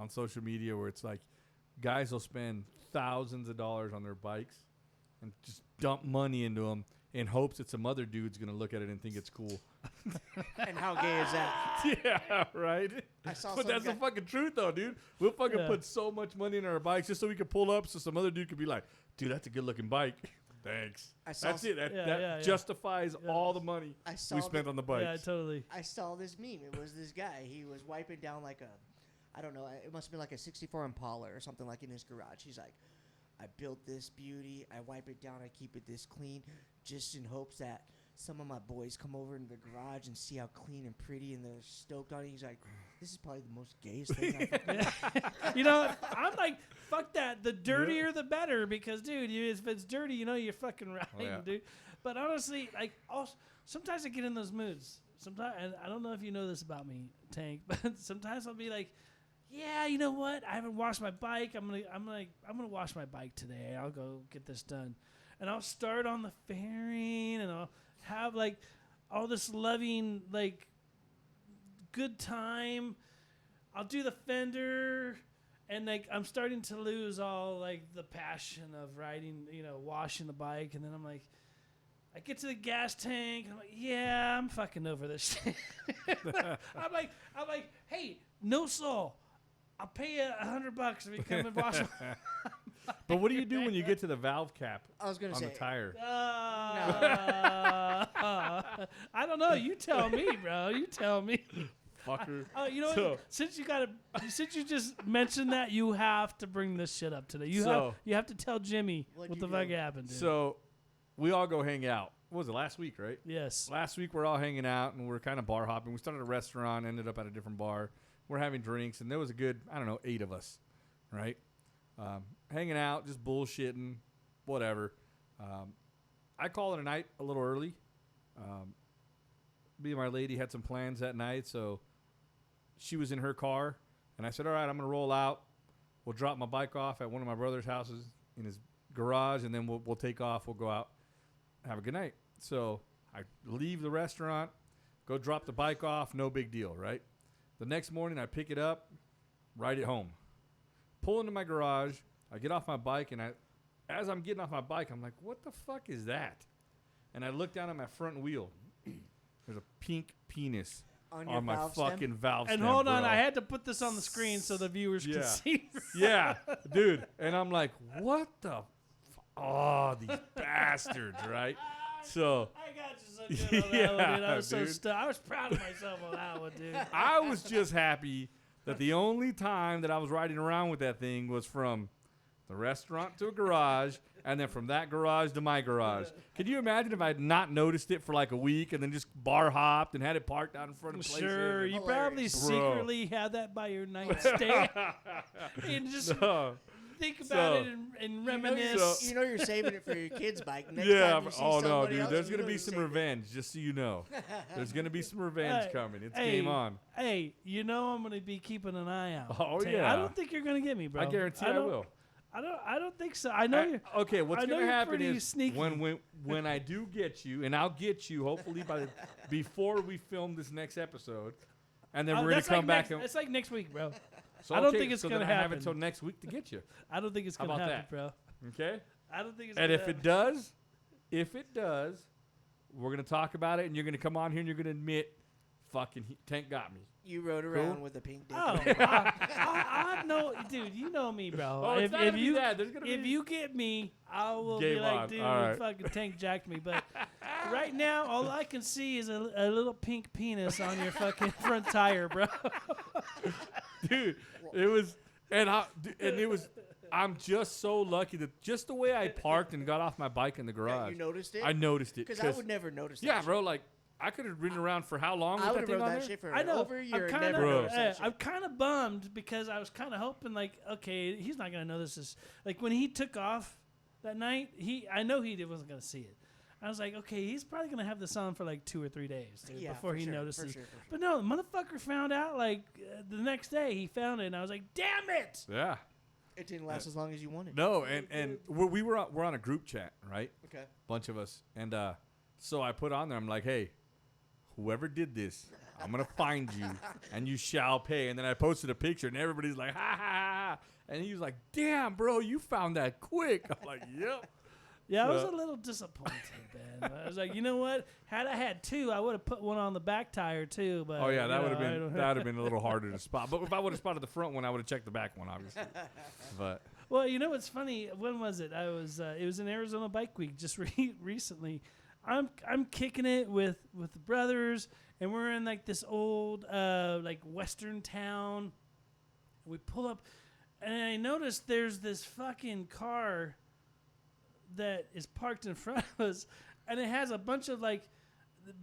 social media where it's like guys will spend thousands of dollars on their bikes and just dump money into them in hopes that some other dude's gonna look at it and think it's cool. And how gay is that? Yeah, right. I saw But some that's guy- the fucking truth, though, dude. We'll fucking Yeah. put so much money in our bikes just so we can pull up, so some other dude could be like, "Dude, that's a good-looking bike." Thanks. I saw That's it. That, Yeah, that yeah. justifies Yeah. all the money I saw we spent on the bikes. Yeah, totally. I saw this meme. It was this guy. He was wiping down like I don't know, it must have been like a 64 Impala or something like in his garage. He's like, I built this beauty. I wipe it down. I keep it this clean just in hopes that some of my boys come over in the garage and see how clean and pretty and they're stoked on it. He's like, this is probably the most gayest thing I've fucking You know, I'm like, fuck that. The dirtier, the better. Because, dude, if it's dirty, you're fucking right, Oh, yeah. dude. But honestly, like, also, sometimes I get in those moods. Sometimes, and I don't know if you know this about me, Tank, but sometimes I'll be like, yeah, you know what? I haven't washed my bike. I'm gonna wash my bike today. I'll go get this done, and I'll start on the fairing, and I'll have like all this loving like good time. I'll do the fender, and like I'm starting to lose all like the passion of riding, washing the bike, and then I'm like, I get to the gas tank, and I'm like, yeah, I'm fucking over this shit. I'm like, hey, no soul. I'll pay you $100 if you come and wash my But what do you do when you get to the valve cap I was going to on say, the tire? I don't know. You tell me, bro. You tell me. Fucker. Oh, you know what? So- Since you just mentioned that, you have to bring this shit up today. You So- have to tell Jimmy What'd what you the fuck do? happened, dude. So we all go hang out. What was it, last week, right? Yes. Last week we're all hanging out and we're kind of bar hopping. We started a restaurant, ended up at a different bar. We're having drinks, and there was a good, 8 of us, right? Hanging out, just bullshitting, whatever. I call it a night a little early. Me and my lady had some plans that night, so she was in her car, and I said, all right, I'm going to roll out. We'll drop my bike off at one of my brother's houses in his garage, and then we'll take off. We'll go out, have a good night. So I leave the restaurant, go drop the bike off, no big deal, right? The next morning, I pick it up. ride it home. Pull into my garage. I get off my bike, and as I'm getting off my bike, I'm like, what the fuck is that? And I look down at my front wheel. There's a pink penis on my fucking valve stem. And hold on, bro. I had to put this on the screen so the viewers can see. Yeah, dude. And I'm like, what the? Oh, these bastards, right? So I got you so good on that one, dude. I was so dude. I was proud of myself on that one, dude. I was just happy that the only time that I was riding around with that thing was from the restaurant to a garage, and then from that garage to my garage. Can you imagine if I had not noticed it for like a week and then just bar hopped and had it parked out in front of places? Sure, you probably secretly had that by your nightstand and just think about it and reminisce. You know you're saving it for your kid's bike. Next Yeah. time you see Oh no, somebody dude. else, There's you gonna know be you some saved it. revenge, just so you know. There's gonna be some revenge coming. It's game on. Hey, you know I'm gonna be keeping an eye out. Oh, Tank. yeah. I don't think you're gonna get me, bro. I guarantee I will. I don't think so. I know you're. Okay, what's I know gonna you're happen pretty is sneaky. when I do get you, and I'll get you hopefully before we film this next episode, and then we're gonna that's come like back. next, it's like next week, bro. So, I don't okay, think it's so gonna then I have happen. until next week to get you. I don't think it's How gonna about happen, that? bro. Okay. I don't think it's. And gonna if happen. it does, we're gonna talk about it, and you're gonna come on here and you're gonna admit, fucking Tank got me. You rode around with a pink dick. Oh, I know, dude. You know me, bro. Oh, it's not gonna be that. There's gonna if be you get me, I will Game be like, on. dude, All right. fucking Tank jacked me. But right now, all I can see is a little pink penis on your fucking front tire, bro. dude. It was, and it was. I'm just so lucky that just the way I parked and got off my bike in the garage, You noticed it? I noticed it. Because I would never notice that. Yeah, shit. bro. Like I could have ridden around for how long I with would that have thing rode on that there? shit for I know. over a year. I'm and kind never Bro. noticed that shit. I'm kind of bummed because I was kind of hoping, like, okay, he's not gonna know this is like when he took off that night. I know he wasn't gonna see it. I was like, okay, he's probably gonna have this on for like 2 or 3 days, dude, Yeah, before for he sure, notices. for sure. But no, the motherfucker found out like the next day. He found it, and I was like, damn it! Yeah. It didn't last as long as you wanted. No, and we're on a group chat, right? Okay. Bunch of us, and so I put on there. I'm like, hey, whoever did this, I'm gonna find you, and you shall pay. And then I posted a picture, and everybody's like, ha ha ha, and he was like, damn, bro, you found that quick. I'm like, yep. Yeah, I was a little disappointed, man. I was like, you know what? Had I had 2, I would have put one on the back tire too. But Oh yeah, that you would have know, been a little harder to spot. But if I would have spotted the front one, I would have checked the back one, obviously. But Well, you know what's funny? When was it? It was in Arizona Bike Week just recently. I'm kicking it with the brothers, and we're in like this old like western town. We pull up, and I noticed there's this fucking car that is parked in front of us, and it has a bunch of like,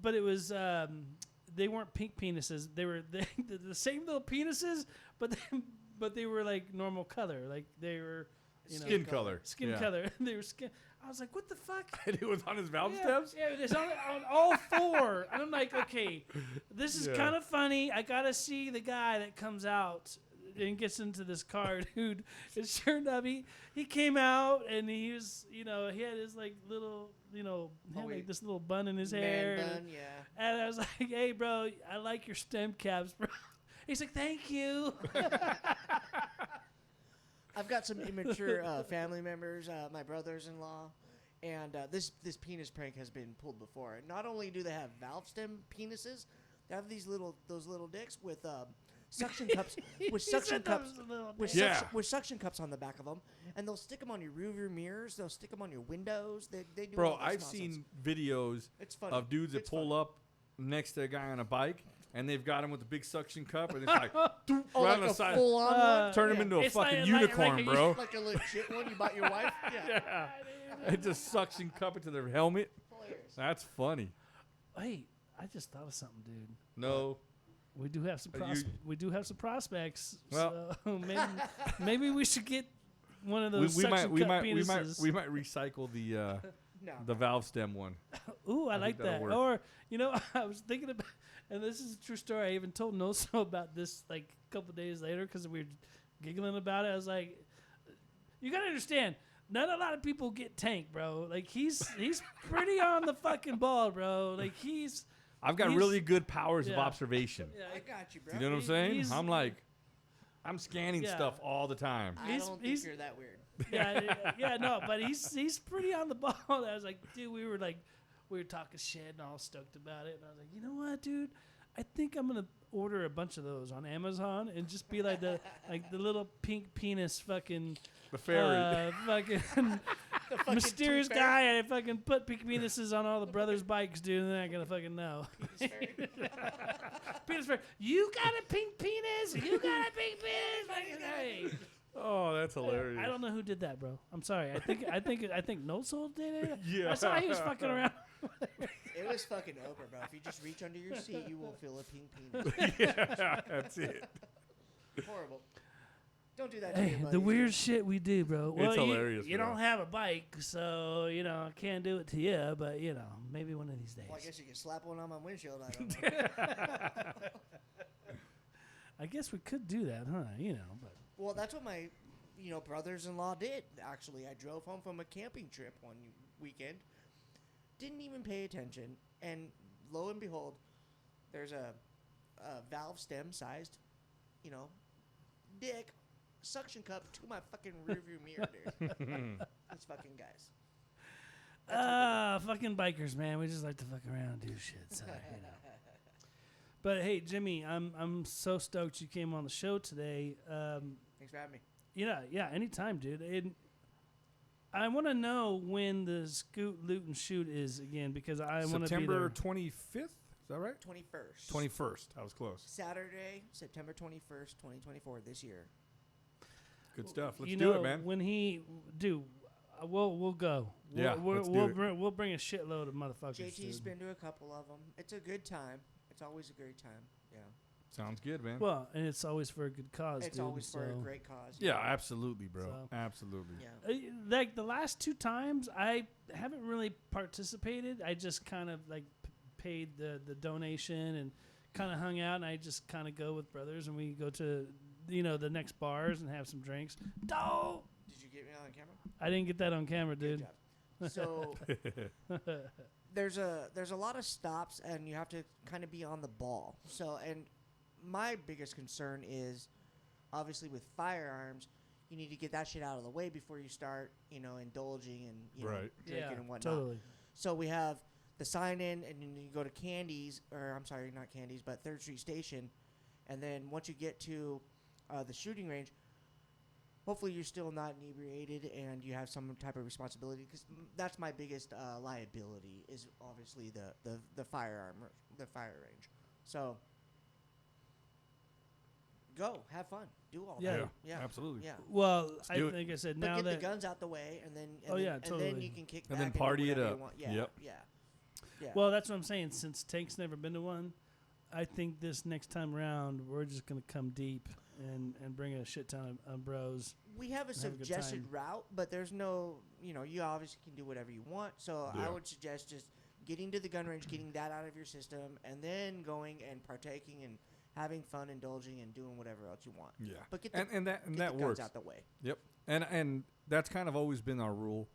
but it was they weren't pink penises. They were the same little penises, but they were like normal color, like they were skin color. Skin Yeah. color. They were skin. I was like, what the fuck? And it was on his valve Yeah, stems. yeah, it's on all 4. And I'm like, okay, this is Yeah. kind of funny. I gotta see the guy that comes out and gets into this car, dude. And sure enough, he came out and he was, he had his like little, he had like this little bun in his hair. Man bun, yeah. And I was like, hey, bro, I like your stem caps, bro. He's like, thank you. I've got some immature family members, my brothers-in-law, and this penis prank has been pulled before. Not only do they have valve stem penises, they have those little dicks with suction cups, with suction cups, with suction cups on the back of them, and they'll stick them on your rearview mirrors. They'll stick them on your windows. They do. Bro, all this I've nonsense. seen videos It's funny. of dudes that It's pull funny. up next to a guy on a bike, and they've got him with a big suction cup, and it's like, doop, Oh, right on like the a side, full-on one? turn him Yeah. into a It's fucking like unicorn, a bro. Like a legit one you bought your wife? Yeah. Yeah, it just suction cup into their helmet. Hilarious. That's funny. Hey, I just thought of something, dude. No, We do have some You- prospects. Well- so maybe we should get one of we, those we might suction we cup might we might penises. we might recycle No. the valve stem one. Ooh, I think like that'll that. work. Or I was thinking about, and this is a true story. I even told Noso about this like a couple days later because we were giggling about it. I was like, you gotta understand. Not a lot of people get Tank, bro. Like he's pretty on the fucking ball, bro. Like I've got He's- really good powers of yeah. observation. yeah, I got you, bro. You know what I'm He- saying? he's- I'm like, I'm scanning Yeah. stuff all the time. I He's- don't he's- think you're that weird. No, but he's pretty on the ball. I was like, dude, we were talking shit and all stoked about it, and I was like, you know what, dude, I think I'm gonna order a bunch of those on Amazon and just be like the little pink penis fucking The fairy. fucking The fucking mysterious tooth fairy. guy. I fucking put pink penises on all the brothers' bikes, dude, and they're not gonna fucking know. Penis fairy. Penis fairy, you got a pink penis? You got a pink penis? Fucking hey. Oh, that's hilarious. I don't know who did that, bro. I'm sorry. I think No Soul did it. Yeah. I saw he was fucking around. It was fucking Oprah, bro. If you just reach under your seat, you will feel a pink penis. Yeah, that's it. Horrible. Don't do that to your Hey, buddies, the weird man. shit we do, bro. Well, hilarious, You bro. don't have a bike, so I can't do it to you. But maybe one of these days. Well, I guess you can slap one on my windshield. I don't know. I guess we could do that, huh? But Well, that's what my, brothers-in-law did. Actually, I drove home from a camping trip one weekend, didn't even pay attention, and lo and behold, there's a valve stem-sized, dick suction cup to my fucking rearview mirror, dude. These fucking guys. fucking bikers, man. We just like to fuck around and do shit. So, But hey, Jimmy, I'm so stoked you came on the show today. Thanks for having me. Yeah, anytime, dude. I want to know when the Scoot Loot and Shoot is again because I want to be September there. 25th? Is that right? 21st. 21st. I was close. Saturday, September 21st, 2024, this year. Good stuff. Let's do it, man. When we'll go. Yeah, let's do it. We'll bring a shitload of motherfuckers. JT's dude. been to a couple of them. It's a good time. It's always a great time. Yeah. Sounds good, man. Well, and it's always for a good cause, It's dude. always for a so- great cause. yeah, absolutely, bro. So- Absolutely. Yeah. Like the last two times, I haven't really participated. I just kind of paid the donation and kind of hung out, and I just kind of go with brothers, and we go to the next bars and have some drinks. Don't. Did you get me on camera? I didn't get that on camera, Good dude. job. So there's a lot of stops, and you have to kind of be on the ball. So, and my biggest concern is obviously with firearms, you need to get that shit out of the way before you start, indulging and Right. drinking Yeah, and whatnot. totally. So we have the sign in, and then you go to Candy's, or I'm sorry, not Candy's, but 3rd Street Station, and then once you get to the shooting range, hopefully you're still not inebriated and you have some type of responsibility, because that's my biggest liability is obviously the fire range. So go have fun, do all Yeah. that. Yeah, Absolutely. yeah. Well, do it. like I said, But now get that the guns out the way, and then Oh, yeah, and then totally. you can kick And back then do party it whatever you up. want. Yeah, Yep. yeah, yeah. well, that's what I'm saying. Since Tank's never been to one, I think this next time around we're just gonna come deep and bring a shit ton of bros. We have a have a good suggested time. route, but there's no, you obviously can do whatever you want. So Yeah. I would suggest just getting to the gun range, getting that out of your system, and then going and partaking and having fun, indulging, and doing whatever else you want. Yeah. But get the, And that get that the guns works. out the way. Yep. And that's kind of always been our rule.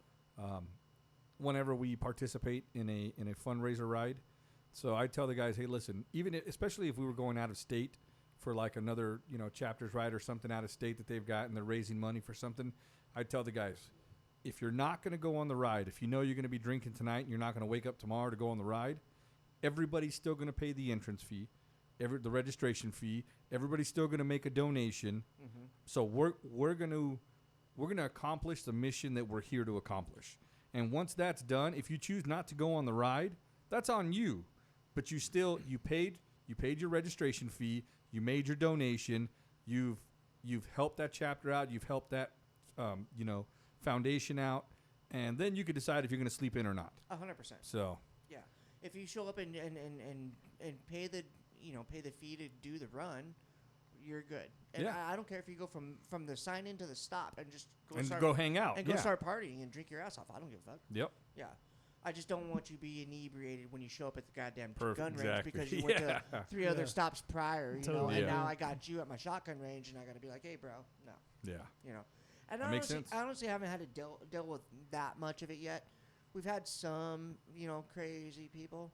Whenever we participate in a fundraiser ride, so I tell the guys, hey, listen, especially if we were going out of state for like another chapters ride or something out of state that they've got and they're raising money for something, I tell the guys, if you're not going to go on the ride, if you know you're going to be drinking tonight and you're not going to wake up tomorrow to go on the ride, everybody's still going to pay the entrance fee, the registration fee. Everybody's still going to make a donation. Mm-hmm. So we're going to accomplish the mission that we're here to accomplish. And once that's done, if you choose not to go on the ride, that's on you. But you paid your registration fee, you made your donation, you've helped that chapter out, you've helped that foundation out, and then you could decide if you're going to sleep in or not. 100%. So Yeah. If you show up and pay the pay the fee to do the run, you're good. And Yeah. I don't care if you go from the sign in to the stop and just and go hang out. and yeah. go start partying and drink your ass off. I don't give a fuck. Yep. Yeah. I just don't want you to be inebriated when you show up at the goddamn Perfect, gun range exactly. because you went to Yeah. 3 other Yeah. stops prior, Totally. and Yeah. now I got you at my shotgun range, and I got to be like, hey, bro, no, Yeah. And That I makes honestly, sense. I honestly haven't had to deal with that much of it yet. We've had some, crazy people.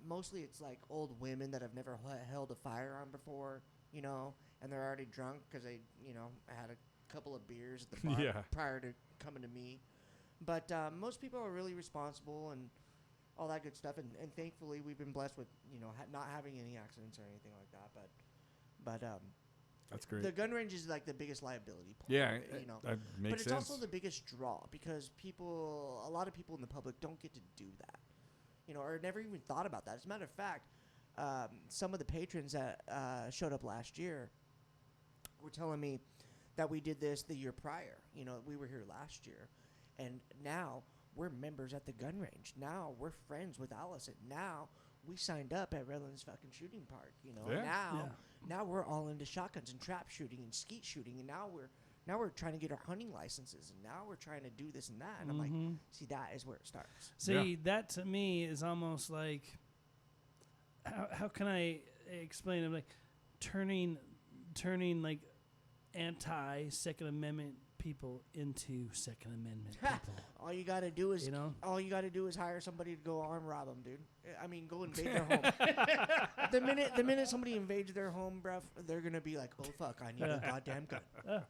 Mostly it's like old women that have never held a firearm before, you know, and they're already drunk because they, you know, had a couple of beers at the bar Yeah. prior to coming to me. But most people are really responsible and all that good stuff. And thankfully, we've been blessed with, you know, not having any accidents or anything like that. But That's great. the gun range is like the biggest liability part. Yeah, of it, you know. that makes But it's sense. also the biggest draw because a lot of people in the public don't get to do that, you know, or never even thought about that. As a matter of fact, some of the patrons that showed up last year were telling me that we did this the year prior. You know, we were here last year, and now we're members at the gun range. Now we're friends with Allison. Now we signed up at Redlands fucking shooting park. You know, Yeah. now we're all into shotguns and trap shooting and skeet shooting, and now we're trying to get our hunting licenses, and now we're trying to do this and that. And I'm like, see, that is where it starts. See, that to me is almost like, how can I explain it? Like turning like anti-Second Amendment people into Second Amendment people. All you gotta do is, You know? all you gotta do is hire somebody to go arm rob them, dude. I mean, go invade their home. the minute somebody invades their home, bruv, they're gonna be like, oh fuck, I need a goddamn gun. Yeah,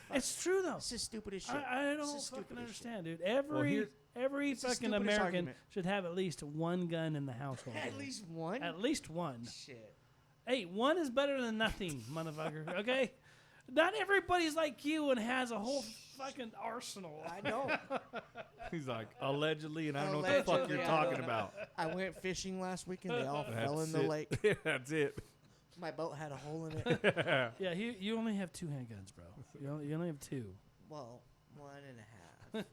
fuck. It's true though. It's the stupidest shit. I It's don't the stupidest fucking shit. understand, dude. here's- Every It's the fucking stupidest American argument. should have at least one gun in the household. At least one. At least one. Shit. Hey, one is better than nothing, motherfucker. Okay. Not everybody's like you and has a whole fucking arsenal. I know. He's like, allegedly, and I don't know what the fuck Allegedly, you're I talking know. about. I went fishing last week and they all fell in That's the it. lake. Yeah, that's it. My boat had a hole in it. Yeah, you only have 2 handguns, bro. You only have 2. Well, 1.5.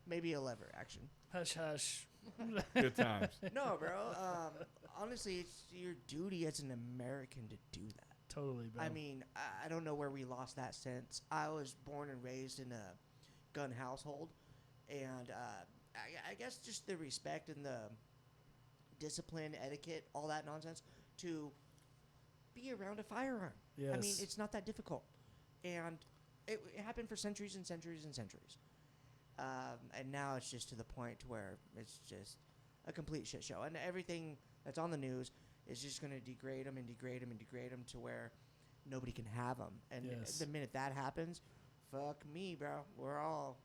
Maybe a lever action. Hush, hush. Good times. No, bro. Honestly, it's your duty as an American to do that. Totally, bro. I mean, I don't know where we lost that sense. I was born and raised in a gun household, and I guess just the respect and the discipline, etiquette, all that nonsense to be around a firearm. yes. I mean, it's not that difficult, and it happened for centuries and centuries and centuries. And now it's just to the point where it's just a complete shit show, and everything that's on the news is just going to degrade them and degrade them and degrade them to where nobody can have them. And Yes. the minute that happens, fuck me, bro. We're all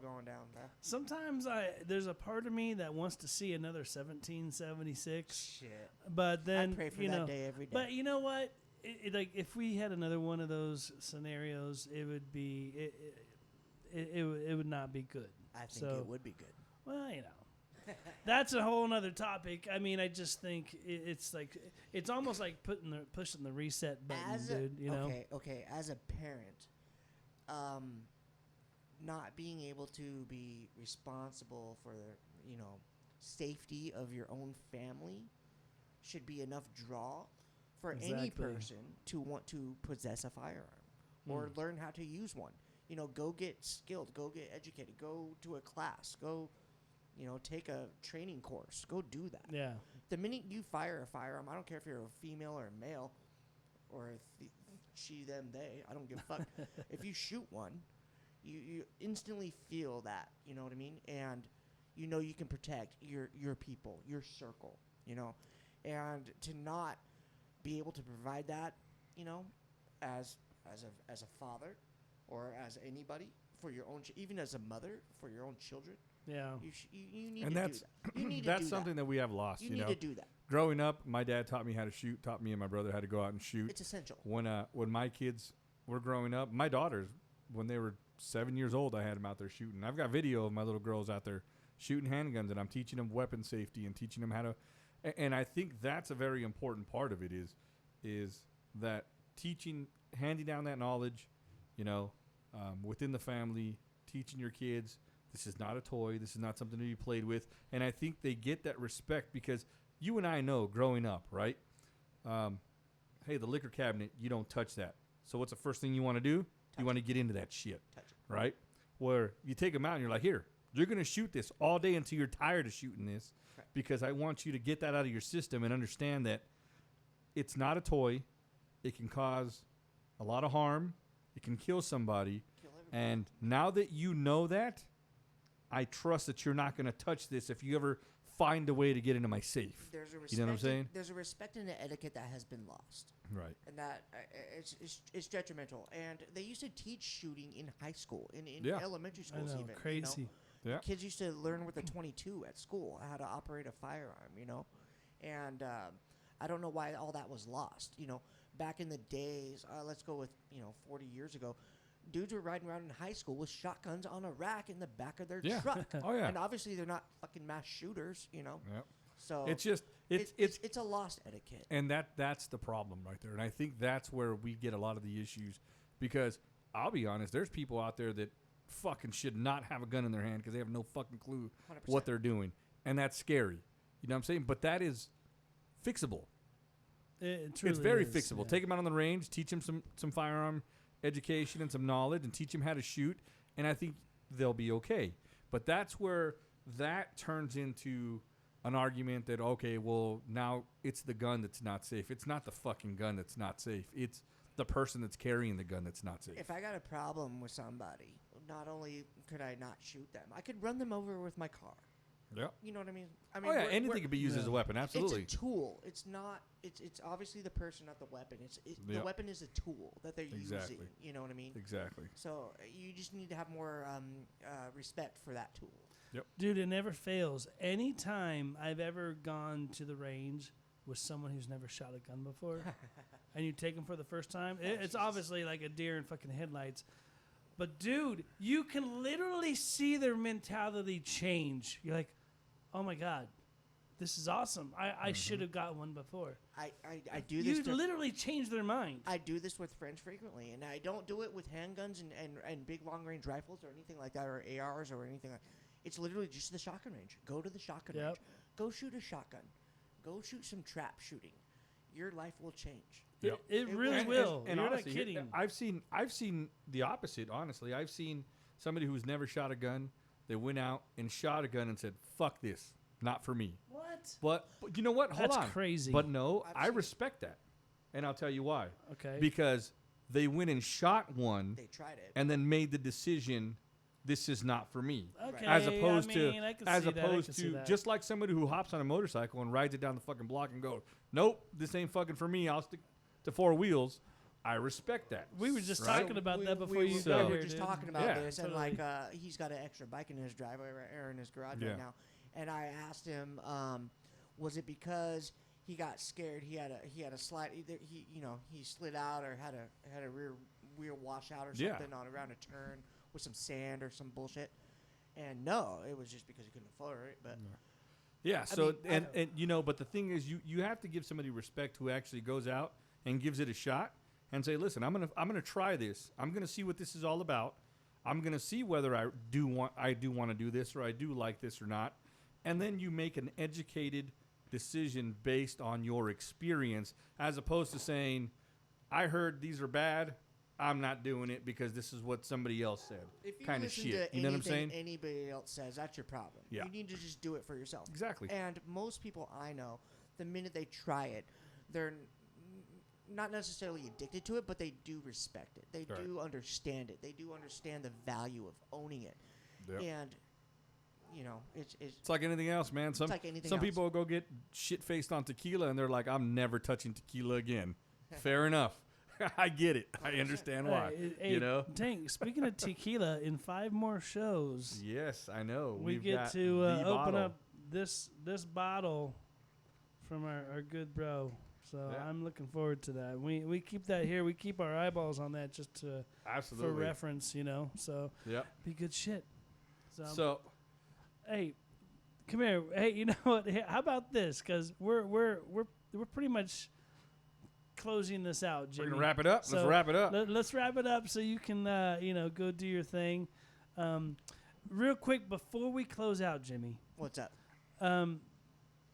going down, bro. Sometimes there's a part of me that wants to see another 1776, Shit. but then I pray for you that know, day every day. But you know what? Like if we had another one of those scenarios, it would be it would not be good. I think so- it would be good. Well, you know. That's a whole other topic. I mean, I just think it's like it's almost like pushing the reset button, dude. You know? Okay. As a parent, not being able to be responsible for the, safety of your own family should be enough draw for any Exactly. person to want to possess a firearm or learn how to use one. You know, go get skilled, go get educated, go to a class, go, take a training course, go do that. Yeah. The minute you fire a firearm, I don't care if you're a female or a male, or if she, them, they, I don't give a fuck. If you shoot one, you instantly feel that, you know what I mean? And you can protect your people, your circle, and to not be able to provide that, as a father or as anybody for your own, even as a mother for your own children. Yeah. You need And to that's do that. You need to that's do something that we have lost. You need to do that. Growing up, my dad taught me how to shoot. Taught me and my brother how to go out and shoot. It's essential. When my kids were growing up, my daughters, when they were 7 years old, I had them out there shooting. I've got video of my little girls out there shooting handguns, and I'm teaching them weapon safety and teaching them how to. And I think that's a very important part of it is that teaching, handing down that knowledge, within the family, teaching your kids. This is not a toy. This is not something to be played with. And I think they get that respect because you and I know growing up, right? Hey, the liquor cabinet, you don't touch that. So what's the first thing you want to do? You want to get into that shit, Touch it. right? Where you take them out and you're like, here, you're going to shoot this all day until you're tired of shooting this Correct. because I want you to get that out of your system and understand that it's not a toy. It can cause a lot of harm. It can kill somebody. Kill everybody. And now that you know that, I trust that you're not going to touch this if you ever find a way to get into my safe. There's a respect. You know what I'm saying? There's a respect and an etiquette that has been lost, Right. and that it's detrimental. And they used to teach shooting in high school, in Yeah. elementary I schools, know, even. crazy. Yeah. Kids used to learn with a 22 at school how to operate a firearm, and I don't know why all that was lost. Back in the days, let's go with 40 years ago, dudes were riding around in high school with shotguns on a rack in the back of their Yeah. truck. Oh, yeah. And obviously they're not fucking mass shooters, Yep. So It's just it's a lost etiquette. and that's the problem right there. And I think that's where we get a lot of the issues, because I'll be honest, there's people out there that fucking should not have a gun in their hand because they have no fucking clue 100%. what they're doing, and that's scary. You know what I'm saying? But that is fixable. It truly It's very is, fixable. yeah. Take them out on the range, teach them some firearm education and some knowledge, and teach them how to shoot, and I think they'll be okay. But that's where that turns into an argument that, okay, well, now it's the gun that's not safe. It's not the fucking gun that's not safe. It's the person that's carrying the gun that's not safe. If I got a problem with somebody, not only could I not shoot them, I could run them over with my car. Yeah. You know what I mean? Oh, yeah, anything could be used as a weapon, absolutely. It's a tool. It's not. It's obviously the person, not the weapon. The Yeah. weapon is a tool that they're Exactly. using. You know what I mean? Exactly. So you just need to have more respect for that tool. Dude, it never fails. Anytime I've ever gone to the range with someone who's never shot a gun before, and you take them for the first time, it's Jesus. obviously like a deer in fucking headlights. But dude, you can literally see their mentality change. You're like, oh my god, this is awesome. I should have got one before. I do this. You literally change their mind. I do this with friends frequently, and I don't do it with handguns and big long range rifles or anything like that, or ARs or anything like. It's literally just the shotgun range. Go to the shotgun Yep. range. Go shoot a shotgun. Go shoot some trap shooting. Your life will change. Yep. It really And- will. And You're honestly, not kidding. I've seen the opposite. Honestly, I've seen somebody who's never shot a gun. They went out and shot a gun and said, "Fuck this, not for me." What? But you know what? Hold That's on. crazy. But no, I've I seen it. respect that, and I'll tell you why. Okay. Because they went and shot one, They tried it. and then made the decision, "This is not for me." Okay. As opposed I mean, I can as see that, I opposed can see to that. just like somebody who hops on a motorcycle and rides it down the fucking block and goes, "Nope, this ain't fucking for me. I'll stick to four wheels." I respect that. We were just Right? talking about that before we you were- So- got we here, were just dude. talking about Yeah. this, and Totally. like he's got an extra bike in his driveway or in his garage Yeah. right now. And I asked him, was it because he got scared? He had a slide. Either he slid out or had a rear wheel washout or Yeah. something on around a turn with some sand or some bullshit. And no, it was just because he couldn't afford it. But Yeah. So mean, and but the thing is, you have to give somebody respect who actually goes out and gives it a shot and say, "Listen, I'm gonna try this. I'm gonna see what this is all about. I'm gonna see whether I do want to do this, or I do like this or not." And then you make an educated decision based on your experience, as opposed to saying, "I heard these are bad. I'm not doing it because this is what somebody else said." if you Kind of listen shit. to You know what I'm anything saying? anybody else says, that's your problem. Yeah. You need to just do it for yourself. Exactly. And most people I know, the minute they try it, they're not necessarily addicted to it, but they do respect it. They Right. do understand it. They do understand the value of owning it. Yep. And, it's It's like anything else, man. Some like anything some else. people will go get shit faced on tequila and they're like, "I'm never touching tequila again." Fair enough. I get it. I understand why. Hey, you know? Tank, speaking of tequila, in 5 more shows, Yes, I know. we We've get got to the open bottle. up this bottle from our good bro. So Yeah. I'm looking forward to that. We keep that here. We keep our eyeballs on that just for Absolutely. reference, So Yep. be good shit. So Hey, come here. Hey, you know what? Hey, how about this? Because we're pretty much closing this out, we're Jimmy. gonna wrap it up. So Let's wrap it up. Let's wrap it up so you can go do your thing. Real quick before we close out, Jimmy. what's up?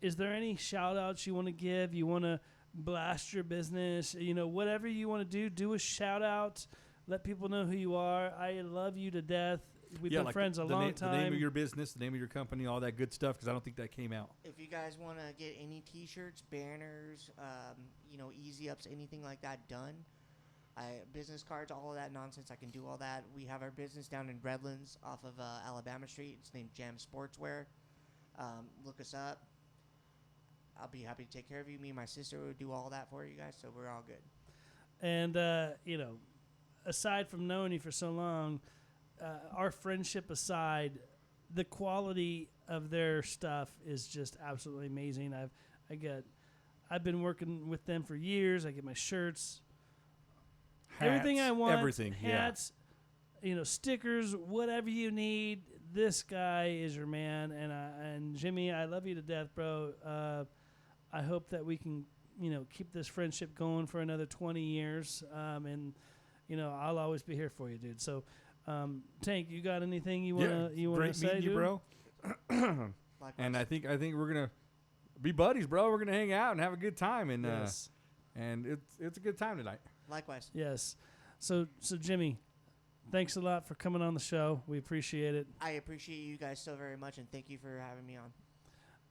Is there any shout outs you want to give? You want to blast your business? Whatever you want to do a shout out. Let people know who you are. I love you to death. We've been like friends a long time. The name of your business, the name of your company, all that good stuff, because I don't think that came out. If you guys want to get any T-shirts, banners, easy ups, anything like that done, business cards, all of that nonsense, I can do all that. We have our business down in Redlands off of Alabama Street. It's named Jam Sportswear. Look us up. I'll be happy to take care of you. Me and my sister would do all that for you guys, so we're all good. And, aside from knowing you for so long, our friendship aside, the quality of their stuff is just absolutely amazing. I've been working with them for years. I get my shirts, everything I want, everything, hats, stickers, whatever you need. This guy is your man, and Jimmy, I love you to death, bro. I hope that we can, keep this friendship going for another 20 years, and I'll always be here for you, dude. So, Tank, you got anything you wanna great say, meeting you, dude? bro. And I think we're gonna be buddies, bro. We're gonna hang out and have a good time, and Yes. and it's a good time tonight. Likewise. Yes. So Jimmy, thanks a lot for coming on the show. We appreciate it. I appreciate you guys so very much, and thank you for having me on.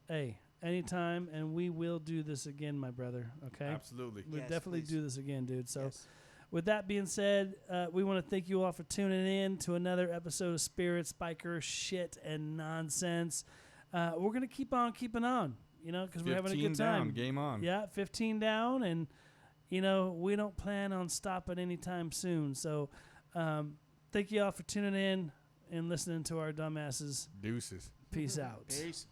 Hey, anytime, and we will do this again, my brother. Okay. Absolutely. We'll Yes, definitely please. do this again, dude. So. Yes. With that being said, we want to thank you all for tuning in to another episode of Spirits, Bikershit, and Nonsense. We're going to keep on keeping on, because we're having a good time. Down, game on. Yeah, 15 down, and, we don't plan on stopping anytime soon. So thank you all for tuning in and listening to our dumbasses. Deuces. Peace out. Peace.